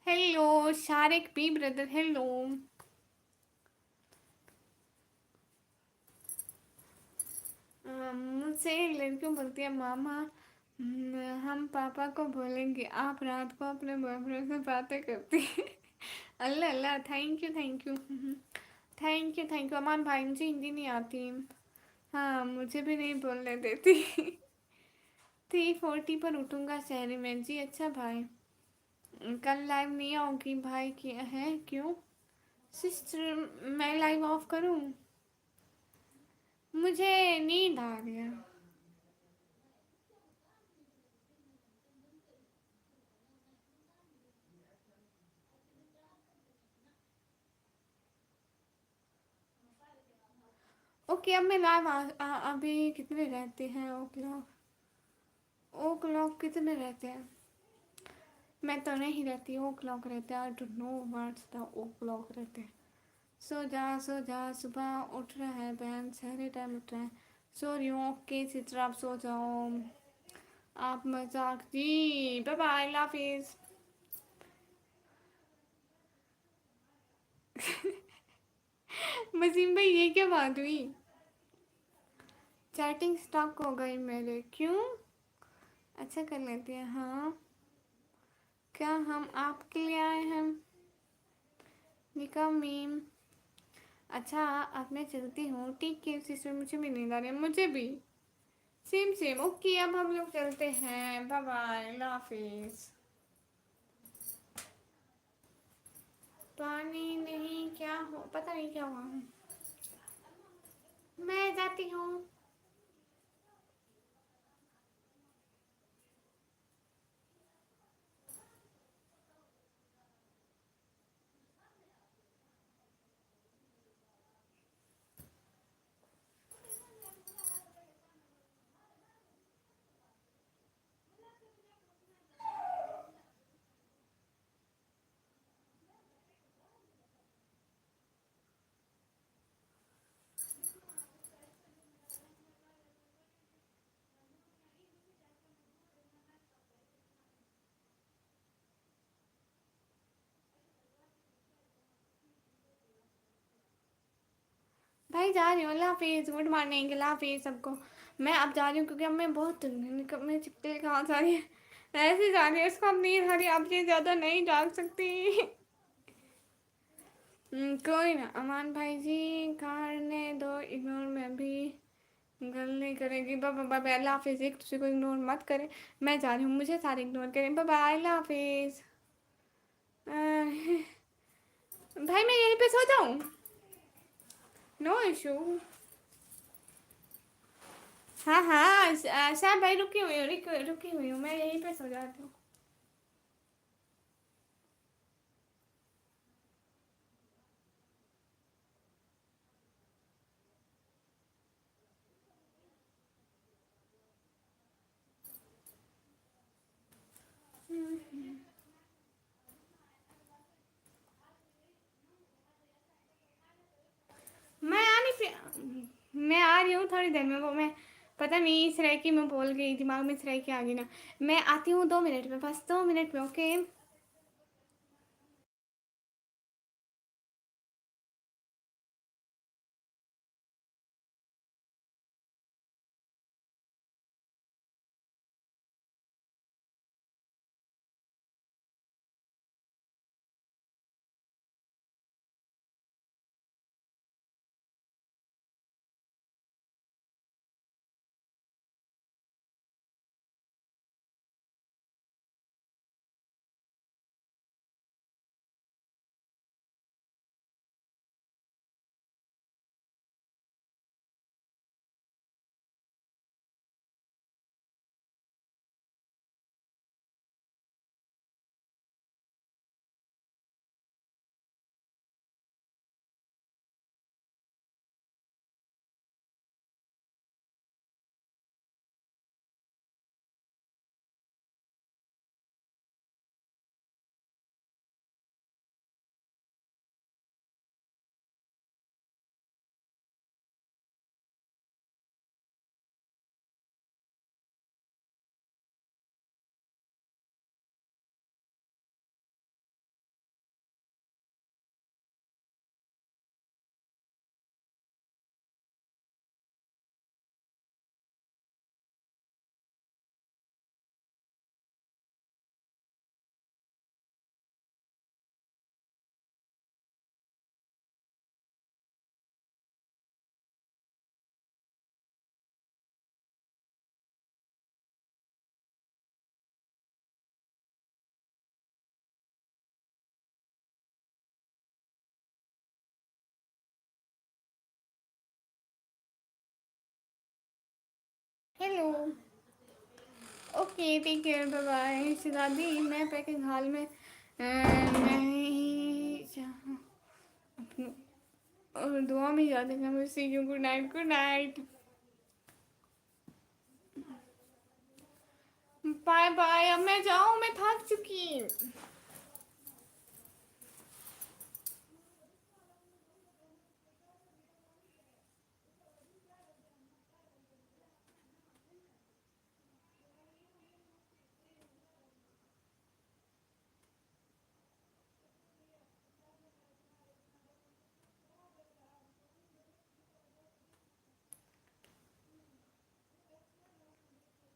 Hello Shariq B brother, hello. मुझसे लड़कियों बोलती है मामा, हम पापा को बोलेंगे आप रात को अपने बॉयफ्रेंड से बातें करती है। Allah Allah, thank you thank you. Thank you thank you. Aman भाई मुझे हिंदी नहीं आती। हाँ मुझे भी नहीं बोलने देती। 3:40 पर उठूँगा शहरी में जी। अच्छा भाई, कल लाइव नहीं आऊँगी भाई, क्या है क्यों? सिस्टर मैं लाइव ऑफ करूँ? मुझे नींद आ रही है। ओके अब मैं लाइव अभी कितने रहते हैं ओ क्लॉक? ओ क्लॉक कितने रहते हैं? मैं तो नहीं रहती, ओ क्लॉक रहते हैं। I don't know what's the o'clock रहते हैं। सो जा सुबह उठ रहा है बहन, सारे टाइम उठ रहा है। सो रही हूँ, ओके सिस्टर आप सो जाओ। आप मजाक जी, बाय बाय, अल्लाह हाफिज़। वसीम भाई ये क्या बात हुई? चैटिंग स्टॉक हो गई मेरे, क्यों? अच्छा कर लेते हैं हाँ। क्या हम आपके लिए आए हैं? निका मीम। अच्छा अब मैं चलती हूँ, ठीक है सिस्टर, मुझे भी नींद आ रही है, मुझे भी। सेम सेम, ओके अब हम लोग चलते हैं, बाय बाय, अल्लाह हाफिज़। पानी नहीं, क्या हो पता नहीं क्या हुआ। मैं जाती हूँ। भाई जा रही हूँ, अल्लाह हाफिज़, गुड मॉर्निंग, अल्लाह हाफिज़ सबको। मैं अब जा रही हूँ क्योंकि अब मैं बहुत मैं चिपके कहाँ जा रही है, ऐसे जा रही है, इसको अब नींद आ रही है, अब ये ज़्यादा नहीं जाग सकती। कोई ना अमान भाई जी, करने दो इग्नोर, में भी गल नहीं करेगी। बाबा बाबा अल्लाह हाफिज़। एक दूसरे को इग्नोर मत करें, मैं जा रही हूँ, मुझे सारे इग्नोर करें। बाबा अल्लाह हाफिज़। भाई मैं यहीं पे सो जाऊँ? No issue. हाँ हाँ शाह भाई रुकी हुई हूँ, रुकी हुई हूँ, मैं यहीं पे सो जाती हूँ। मैं आ नहीं मैं आ रही हूँ थोड़ी देर में। वो मैं पता नहीं सराइकी में बोल गई, दिमाग में सराइकी आ गई ना। मैं आती हूँ 2 मिनट में, बस 2 मिनट में। Okay hello. Okay take care, bye bye. Shahzadi मैं पैकिंग हॉल में नहीं अपनी और दुआ में याद रखना। मैं see you. Good night, good night, bye bye. अब मैं जाऊँ, मैं थक चुकी हूँ।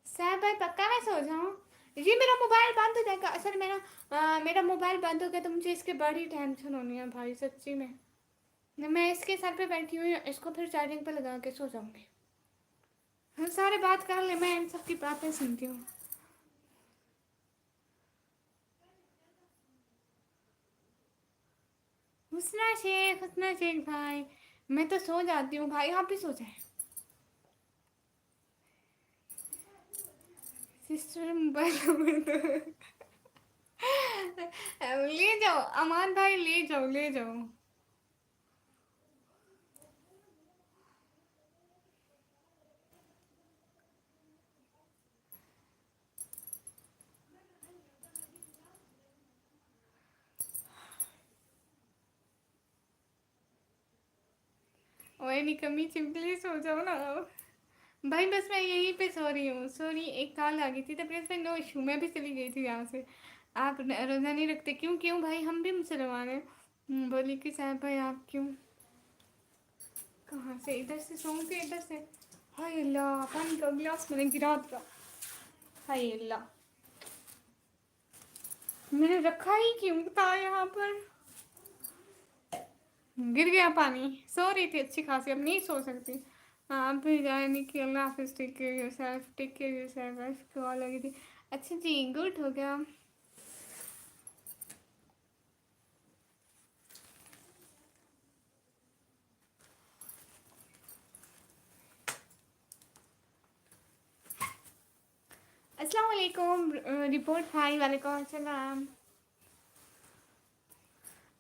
साहब भाई पक्का मैं सो जाऊँ? जी मेरा मोबाइल बंद हो जाएगा। सर मेरा मोबाइल बंद हो गया तो मुझे इसकी बड़ी टेंशन होनी है भाई, सच्ची में। मैं इसके सर पे बैठी हुई हूँ, इसको फिर चार्जिंग पे लगा के सो जाऊंगी। हम सारे बात कर ले, मैं इन सबकी बातें सुनती हूँ। हुस्ना शेख भाई, मैं तो सो जाती हूँ भाई, आप भी सो जाए। सिस्टर मोबाइल में तो ले जाओ अमान भाई, ले जाओ ले जाओ। ओए निकम्मी चिपकली, सो जाओ ना। भाई बस मैं यहीं पे सो रही हूँ। सॉरी एक कॉल आ गई थी तो प्लीज मैं नो इशू, मैं भी चली गई थी यहाँ से। आप रोज़ा नहीं रखते? क्यों क्यों भाई, हम भी मुसलमान हैं। बोली कि साहब भाई आप क्यों? कहाँ से? इधर से सो के इधर से। हाय अल्लाह, पानी का गिलास मैंने गिरा दिया। हाय अल्लाह, मैंने रखा ही क्यों था यहाँ पर? گر گیا پانی. سو رہی تھی اچھی خاصی, اب نہیں سو سکتی. آپ بھی جائیں کہ اللہ حافظ. Take care yourself, take care yourself. Call لگی تھی. اچھا جی, گڈ ہو گیا. السلام علیکم رپورٹ بھائی. وعلیکم السلام.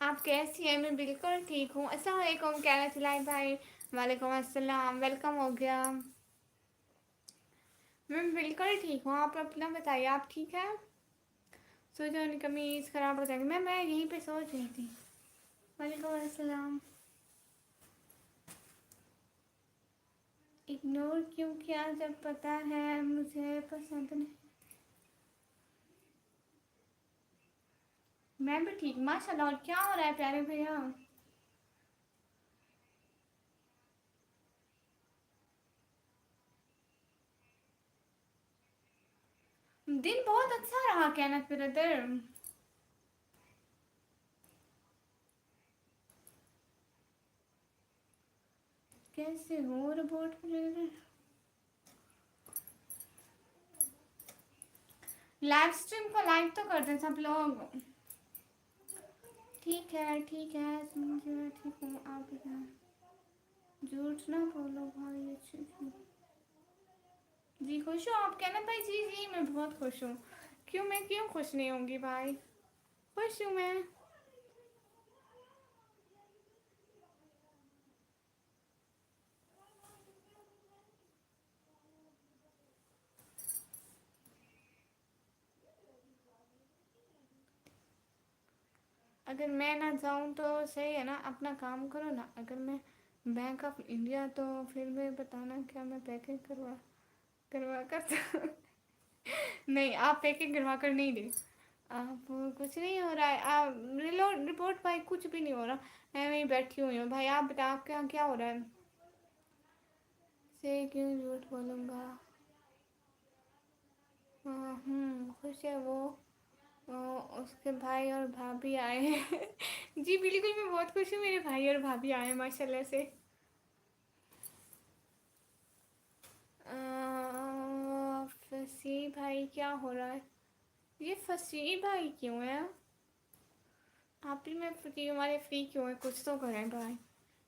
آپ کیسی ہیں؟ میں بالکل ٹھیک ہوں. السلام علیکم کیرا چلائی بھائی. وعلیکم السلام, ویلکم ہو گیا. میں بالکل ٹھیک ہوں. آپ اپنا بتائیے, آپ ٹھیک ہیں؟ سوچا نہیں قمیض خراب ہو جائیں گی. میں یہیں پہ سوچ رہی تھی. وعلیکم السلام. اگنور کیوں کیا جب پتہ ہے مجھے پسند نہیں؟ میں بھی ٹھیک ماشاء اللہ. اور کیا ہو رہا ہے پیارے بھیا؟ دن بہت اچھا رہا کینت بردر. کیسے ہو رپورٹ بردر؟ لائیو اسٹریم کو لائک تو کر دیں سب لوگ. ٹھیک ہے ٹھیک ہے. ٹھیک ہوں. آپ بتائیں. جھوٹ نہ بولو بھائی. اچھے سے جی خوش ہوں. آپ کہنا بھائی. جی جی میں بہت خوش ہوں. کیوں میں کیوں خوش نہیں ہوں گی بھائی. خوش ہوں میں. اگر میں نہ جاؤں تو صحیح ہے نا. اپنا کام کرو نا. اگر میں بینک آف انڈیا تو پھر میں بتانا کیا میں پیکنگ کروا کر تو نہیں آپ پیکنگ کروا کر نہیں دیں. آپ کچھ نہیں ہو رہا ہے. آپ رپورٹ بھائی کچھ بھی نہیں ہو رہا. میں وہیں بیٹھی ہوئی ہوں. بھائی آپ بتاؤ آپ کے یہاں کیا ہو رہا ہے؟ سے کیوں جھوٹ بولوں گا. خوش ہے وہ. اس کے بھائی اور بھابھی آئے ہیں. جی بالکل میں بہت خوش ہوں. میرے بھائی اور بھابھی آئے ہیں ماشاء اللہ سے. فصیح بھائی کیا ہو رہا ہے؟ یہ فصیح بھائی کیوں ہے؟ آپ ہی میں فری ہمارے فری کیوں ہے؟ کچھ تو کریں بھائی.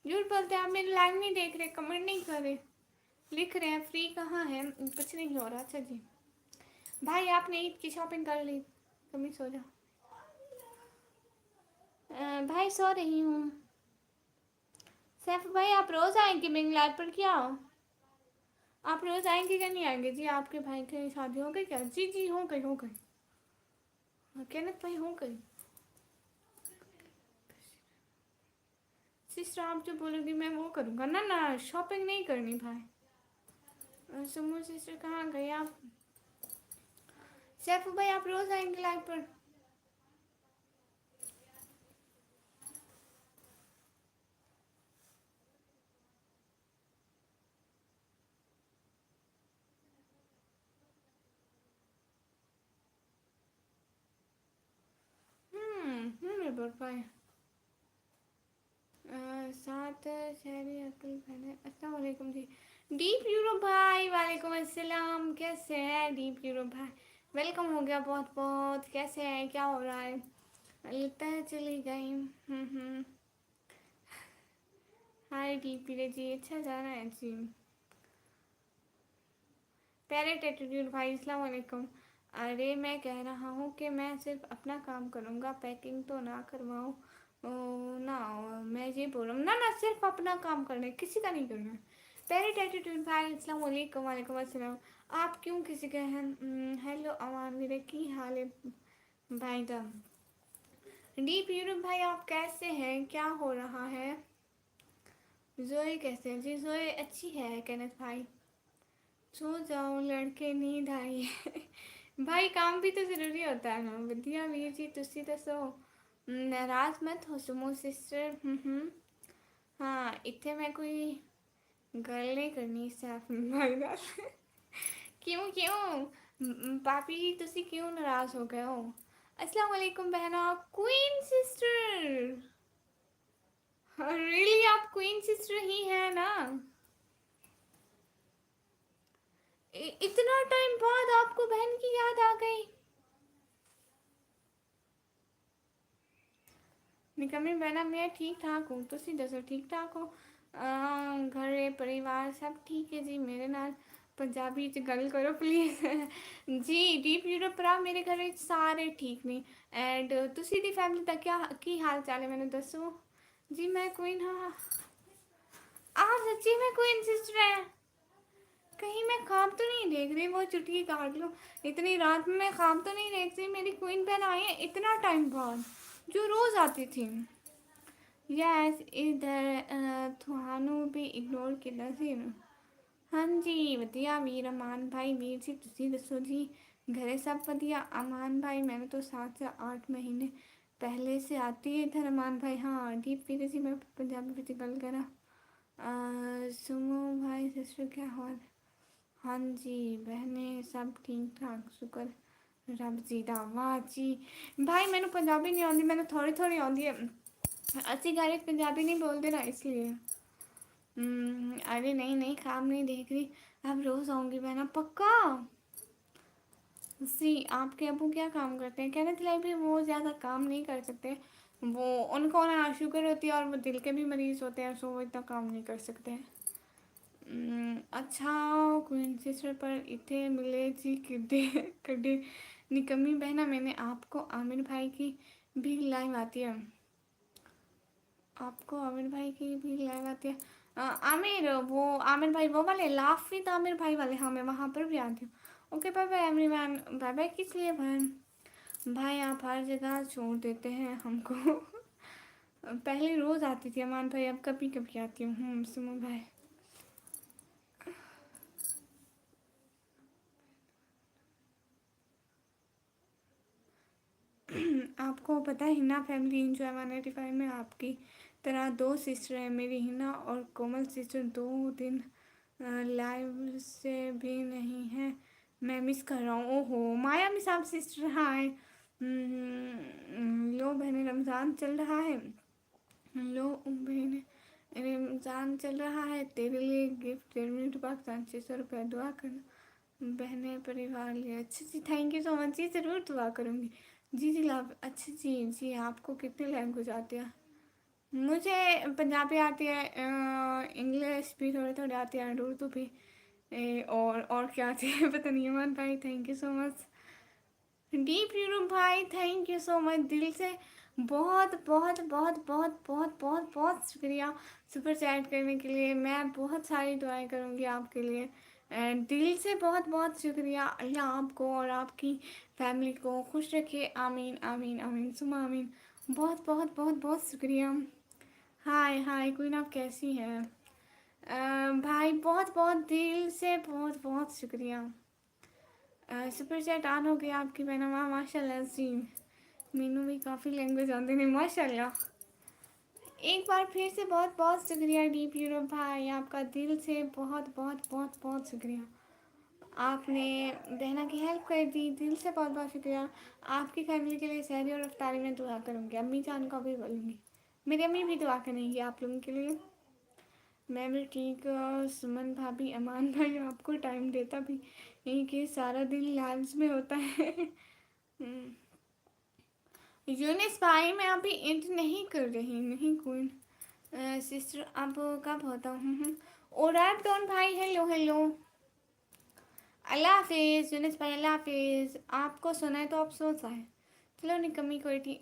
جھوٹ بولتے ہیں. آپ میری لائن نہیں دیکھ رہے, کمنٹ نہیں کر رہے, لکھ رہے ہیں فری کہاں ہے. کچھ نہیں ہو رہا. اچھا جی بھائی آپ نے عید کی شاپنگ کر لی؟ کمی سو جا. بھائی سو رہی ہوں. سیف بھائی آپ روز آئیں گے منگلار پر کیا؟ آپ روز آئیں گے کیا نہیں آئیں گے؟ جی آپ کے بھائی کی شادی ہو گئی کیا؟ جی جی ہو گئی ہو گئی. کینت بھائی ہو گئی. سسٹر آپ جو بولو گی میں وہ کروں گا. نہ شاپنگ نہیں کرنی بھائی. سمو سسٹر کہاں گئی آپ؟ سیفو بھائی آپ روز آئیں گے لائف پر؟ رپورٹ بھائی ساتھ شہری عقل بنے. السلام علیکم جی. ڈیپ یورو بھائی وعلیکم السلام. کیسے ہیں ڈیپ یورو بھائی؟ ویلکم ہو گیا بہت بہت. کیسے ہیں؟ کیا ہو رہا ہے؟ لگتا ہے چلی گئی. ہائے ڈی پی رے جی. اچھا جا رہا ہے جی. پیرٹ ایٹیٹیوڈ بھائی السلام علیکم. ارے میں کہہ رہا ہوں کہ میں صرف اپنا کام کروں گا. پیکنگ تو نہ کرواؤں. نہ میں یہ بول رہا ہوں. نہ صرف اپنا کام کرنا ہے, کسی کا نہیں کرنا ہے. پیرٹ ایٹیٹیوڈ بھائی السلام علیکم. وعلیکم السلام. آپ کیوں کسی کے ہیں؟ ہیلو امان میرے کی حال ہے بھائی جان. ڈیپ یورپ بھائی آپ کیسے ہیں؟ کیا ہو رہا ہے؟ زوئی کیسے ہیں؟ جی زوئی اچھی ہے کینت بھائی. سو جاؤ لڑکے نیند آئی ہے. بھائی کام بھی تو ضروری ہوتا ہے نا. ودیا ویر جی تسی دسو. ناراض مت ہو سمو سسٹر. ہاں اتنے میں کوئی گل نہیں کرنی سیف بھائی نال. کیوں پاپی تسی کیوں ناراض ہو گئے ہو؟ السلام علیکم بہنا. کوئین سسٹر रियली आप क्वीन सिस्टर ही है ना? इतना टाइम बाद आपको बहन की याद आ गई? निकम्मी बहना मैं ठीक ठाक हूँ, तुसी दसो ठीक ठाक हो? घरे परिवार सब ठीक है जी। मेरे नाल पंजाबी च गल करो प्लीज़। जी डीप यूरोप भरा मेरे घरे सारे ठीक ने। एंड तुसी दी फैमिली दा क्या की हाल चाल है मैंने दसो? जी मैं क्वीन हाँ। आप सच्ची में क्वीन सिस्टर है? कहीं मैं ख्वाब तो नहीं देख रही? वो चुटकी काट लो। इतनी रात में मैं ख्वाब तो नहीं देख रही? मेरी क्वीन बहन आई है इतना टाइम बाद, जो रोज आती थी। यस इधर ਤੁਹਾਨੂੰ भी इग्नोर किया ਸੀ ना। हाँ जी वधिया वीर अमान भाई। वीर जी तुसी दसो जी घरे सब वधिया? अमान भाई मैंने तो 7 से 8 महीने पहले से आती है इधर। अमान भाई हाँ दीप वीर जी मैं पंजाबी में गल करा। सुमो भाई सिस्टर क्या हाल? हाँ जी बहने सब ठीक ठाक शुक्र रब जी दा। वाह जी भाई मैंने पंजाबी नहीं आती, मैंने थोड़ी थोड़ी आती है। असि घर पंजाबी नहीं बोलते ना इसलिए। अरे नहीं नहीं काम नहीं देख रही, अब रोज आऊंगी बहना पक्का। सी आपके अबू क्या काम करते हैं? कहने के भी वो ज़्यादा काम नहीं कर सकते, वो उनको ना शुगर होती है और वो दिल के भी मरीज़ होते हैं, सो वो इतना काम नहीं कर सकते। अच्छा क्वीन सिस्टर पर इतने मिले जी किड्डे कड्डे निकम्मी बहना। मैंने आपको आमिर भाई की भी लाइव आती है? आपको आमिर भाई की भी लाइव आती है? आमिर वो आमिर भाई वो वाले लाफ विद आमिर भाई वाले, हाँ मैं वहाँ पर भी आती हूँ। Okay bye bye everyone. Bye bye किस लिए बहन? भाई आप हर जगह छोड़ देते हैं हमको। पहले रोज़ आती थी अमान भाई, अब कभी कभी आती हूँ। सुमन भाई आपको पता है हिना फैमिली इंजॉय 185 में आपकी तरह 2 सिस्टर हैं। मेरी हिना और कोमल सिस्टर 2 दिन लाइव से भी नहीं है, मैं मिस कर रहा हूँ। ओहो माया मिस आप सिस्टर हाय। लो बहने रमज़ान चल रहा है। लो बहने रमज़ान चल रहा है, तेरे लिए गिफ्ट 1.5 मिनट पाकिस्तान 600 रुपया दुआ करना बहने परिवार लिए। अच्छा जी थैंक यू सो मच जी, ज़रूर दुआ करूँगी। जी जी लाभ अच्छा जी जी। आपको कितनी लैंग्वेज आती है? मुझे पंजाबी आती है, इंग्लिश भी थोड़ी थोड़ी आती है, उर्दू भी। और क्या आती है पता नहीं। अमन भाई thank you so much. Deep Europe भाई थैंक यू सो मच दिल से। बहुत बहुत बहुत बहुत बहुत बहुत बहुत शुक्रिया सुपर चैट करने के लिए। मैं बहुत सारी दुआएं करूँगी आपके लिए। एंड दिल से बहुत बहुत शुक्रिया। अल्लाह आपको और आपकी फैमिली को खुश रखे, आमीन आमीन आमीन सुमा आमीन। बहुत बहुत बहुत बहुत शुक्रिया। हाय हाय क्वीन आप कैसी हैं? भाई बहुत बहुत दिल से बहुत बहुत शुक्रिया। सुपर चैट ऑन हो गया आपकी बहना। वाह माशाल्लाह जी। मीनू भी काफ़ी लैंग्वेज आते हैं माशाल्लाह। एक बार फिर से बहुत बहुत शुक्रिया डीप यूरोप भाई, आपका दिल से बहुत बहुत बहुत बहुत शुक्रिया। आपने बहना की हेल्प कर दी, दिल से बहुत बहुत शुक्रिया। आपकी फैमिली के लिए सहरी और अफ्तारी में दुआ करूँगी, अम्मी जान को भी बोलूँगी, मेरी अम्मी भी दुआ करेंगी आप लोगों के लिए। मैं भी ठीक। सुमन भाभी अमान भाई आपको टाइम देता भी नहीं कि सारा दिन लाइव्स में होता है। यूनिस भाई मैं अभी एंड नहीं कर रही नहीं क्वीन सिस्टर, अब कब होता हूँ। और आप डॉन भाई हेलो हेलो। अल्लाह हाफिज़ यूनिस भाई अल्लाह हाफिज़। आपको सुना है तो आप सोचा है। चलो निकम्मी cutie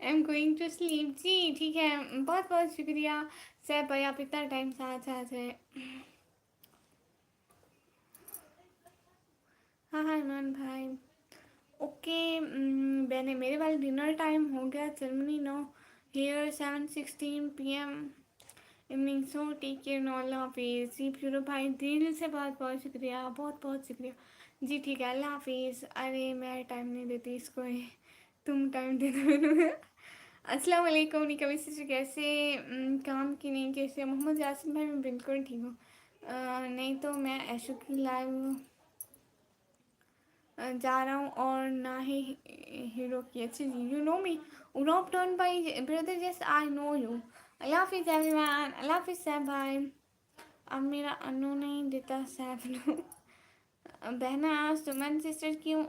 I am going to sleep. जी ठीक है बहुत बहुत शुक्रिया सैफ भाई, आप इतना टाइम साथ साथ है। हाँ हाँ इमरान भाई ओके। मैंने मेरे वाले डिनर टाइम हो गया Germany no here 7:16 PM evening, so take care no Allah हाफिज़। जी प्यूरो भाई दिल से बहुत बहुत शुक्रिया बहुत बहुत शुक्रिया। जी ठीक है अल्लाह हाफिज़। अरे मैं टाइम नहीं देती इसको, तुम टाइम दे दो मेरे। अस्सलाम वालेकुम निका सिस्टर कैसे? काम की नहीं कैसे? मोहम्मद यासिन भाई मैं बिल्कुल ठीक हूँ। नहीं तो मैं ऐशू की लाइव جا رہا ہوں اور نہ ہی ہیرو کی. اچھا جی یو نو می اروپ turn by brother yes I know you. Allah حافظ ایوری ون. اللہ حافظ صاحب بھائی. اب میرا انو نہیں دیتا سیف نو. بہنا سمن سسٹر کیوں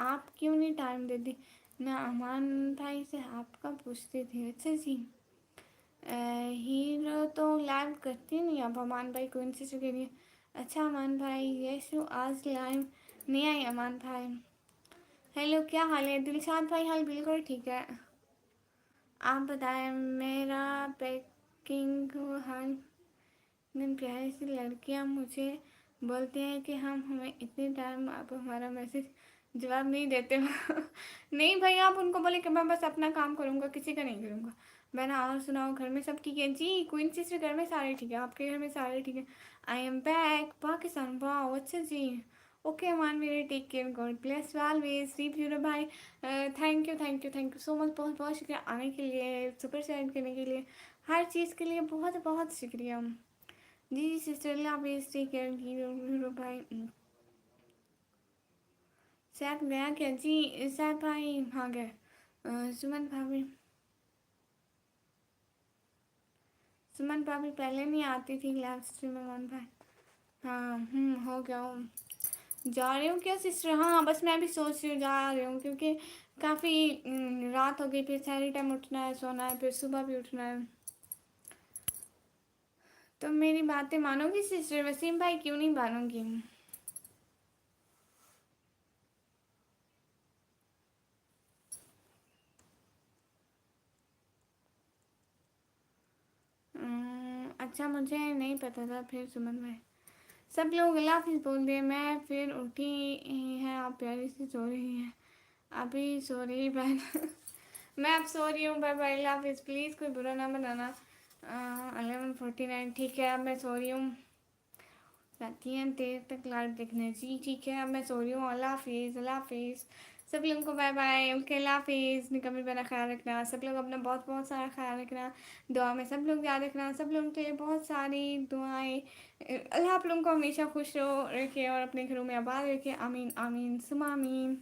آپ کیوں نہیں ٹائم دیتی؟ میں امان بھائی سے آپ کا پوچھتی تھی. اچھا جی ہیرو تو لائیو کرتی نہیں اب امان بھائی کو سسٹر کے لیے. اچھا امان بھائی یسو آج لائیو نہیں آئی. امان بھائی ہیلو کیا حال ہے؟ دلشاد بھائی حال بالکل ٹھیک ہے. آپ بتائیں میرا پیکنگ حال. اتنی پیاری سی لڑکیاں مجھے بولتے ہیں کہ ہمیں اتنے ٹائم آپ ہمارا میسج جواب نہیں دیتے ہو. نہیں بھائی آپ ان کو بولے کہ میں بس اپنا کام کروں گا کسی کا نہیں کروں گا. میں نے اور سناؤ گھر میں سب ٹھیک ہے؟ جی کوئن سسٹر گھر میں سارے ٹھیک ہے. آپ کے گھر میں سارے ٹھیک ہے؟ I am back Pakistan. Wow اچھا جی اوکے امان میرے take care God bless always. ریپ یورو بھائی تھینک یو سو مچ. بہت بہت شکریہ آنے کے لیے سپر سینڈ کرنے کے لیے ہر چیز کے لیے بہت بہت شکریہ. جی جی سسٹر اللہ حافظ ٹیک کیئر یورو بھائی. سیف گیا کیا؟ جی سیف بھائی بھاگ گئے. سمن بھابھی سمن بھابھی پہلے نہیں آتی تھی لائف اسٹریم میں. من بھائی ہاں ہو گیا ہوں. جا رہی ہوں کیا سسٹر؟ ہاں بس میں بھی سوچ رہی ہوں جا رہی ہوں کیونکہ کافی رات ہو گئی. پھر ساری ٹائم اٹھنا ہے سونا ہے پھر صبح بھی اٹھنا ہے. تو میری باتیں مانو گی سسٹر؟ وسیم بھائی کیوں نہیں مانوں گی؟ اچھا مجھے نہیں پتا تھا. پھر سمن میں سب لوگ اللہ حافظ بول دیں. میں پھر اٹھی ہے آپ پیاری سے سو رہی ہیں ابھی سو رہی بہن. میں اب سو رہی ہوں. بائی بائی اللہ حافظ. پلیز کوئی برا نہ منانا. 11:49 ٹھیک ہے اب میں سو رہی ہوں. رہتی ہیں دیر تک لائٹ دیکھنے. جی ٹھیک ہے اب میں سو رہی ہوں. اللہ حافظ اللہ حافظ سب لوگوں کو. بائے بائے اوکے اللہ حافظ. نکمل میرا خیال رکھنا. سب لوگ اپنا بہت بہت سارا خیال رکھنا. دعا میں سب لوگ یاد رکھنا. سب لوگوں کے لیے بہت ساری دعائیں. اللہ آپ لوگوں کو ہمیشہ خوش رکھے اور اپنے گھروں میں آباد رکھے. آمین آمین ثم آمین.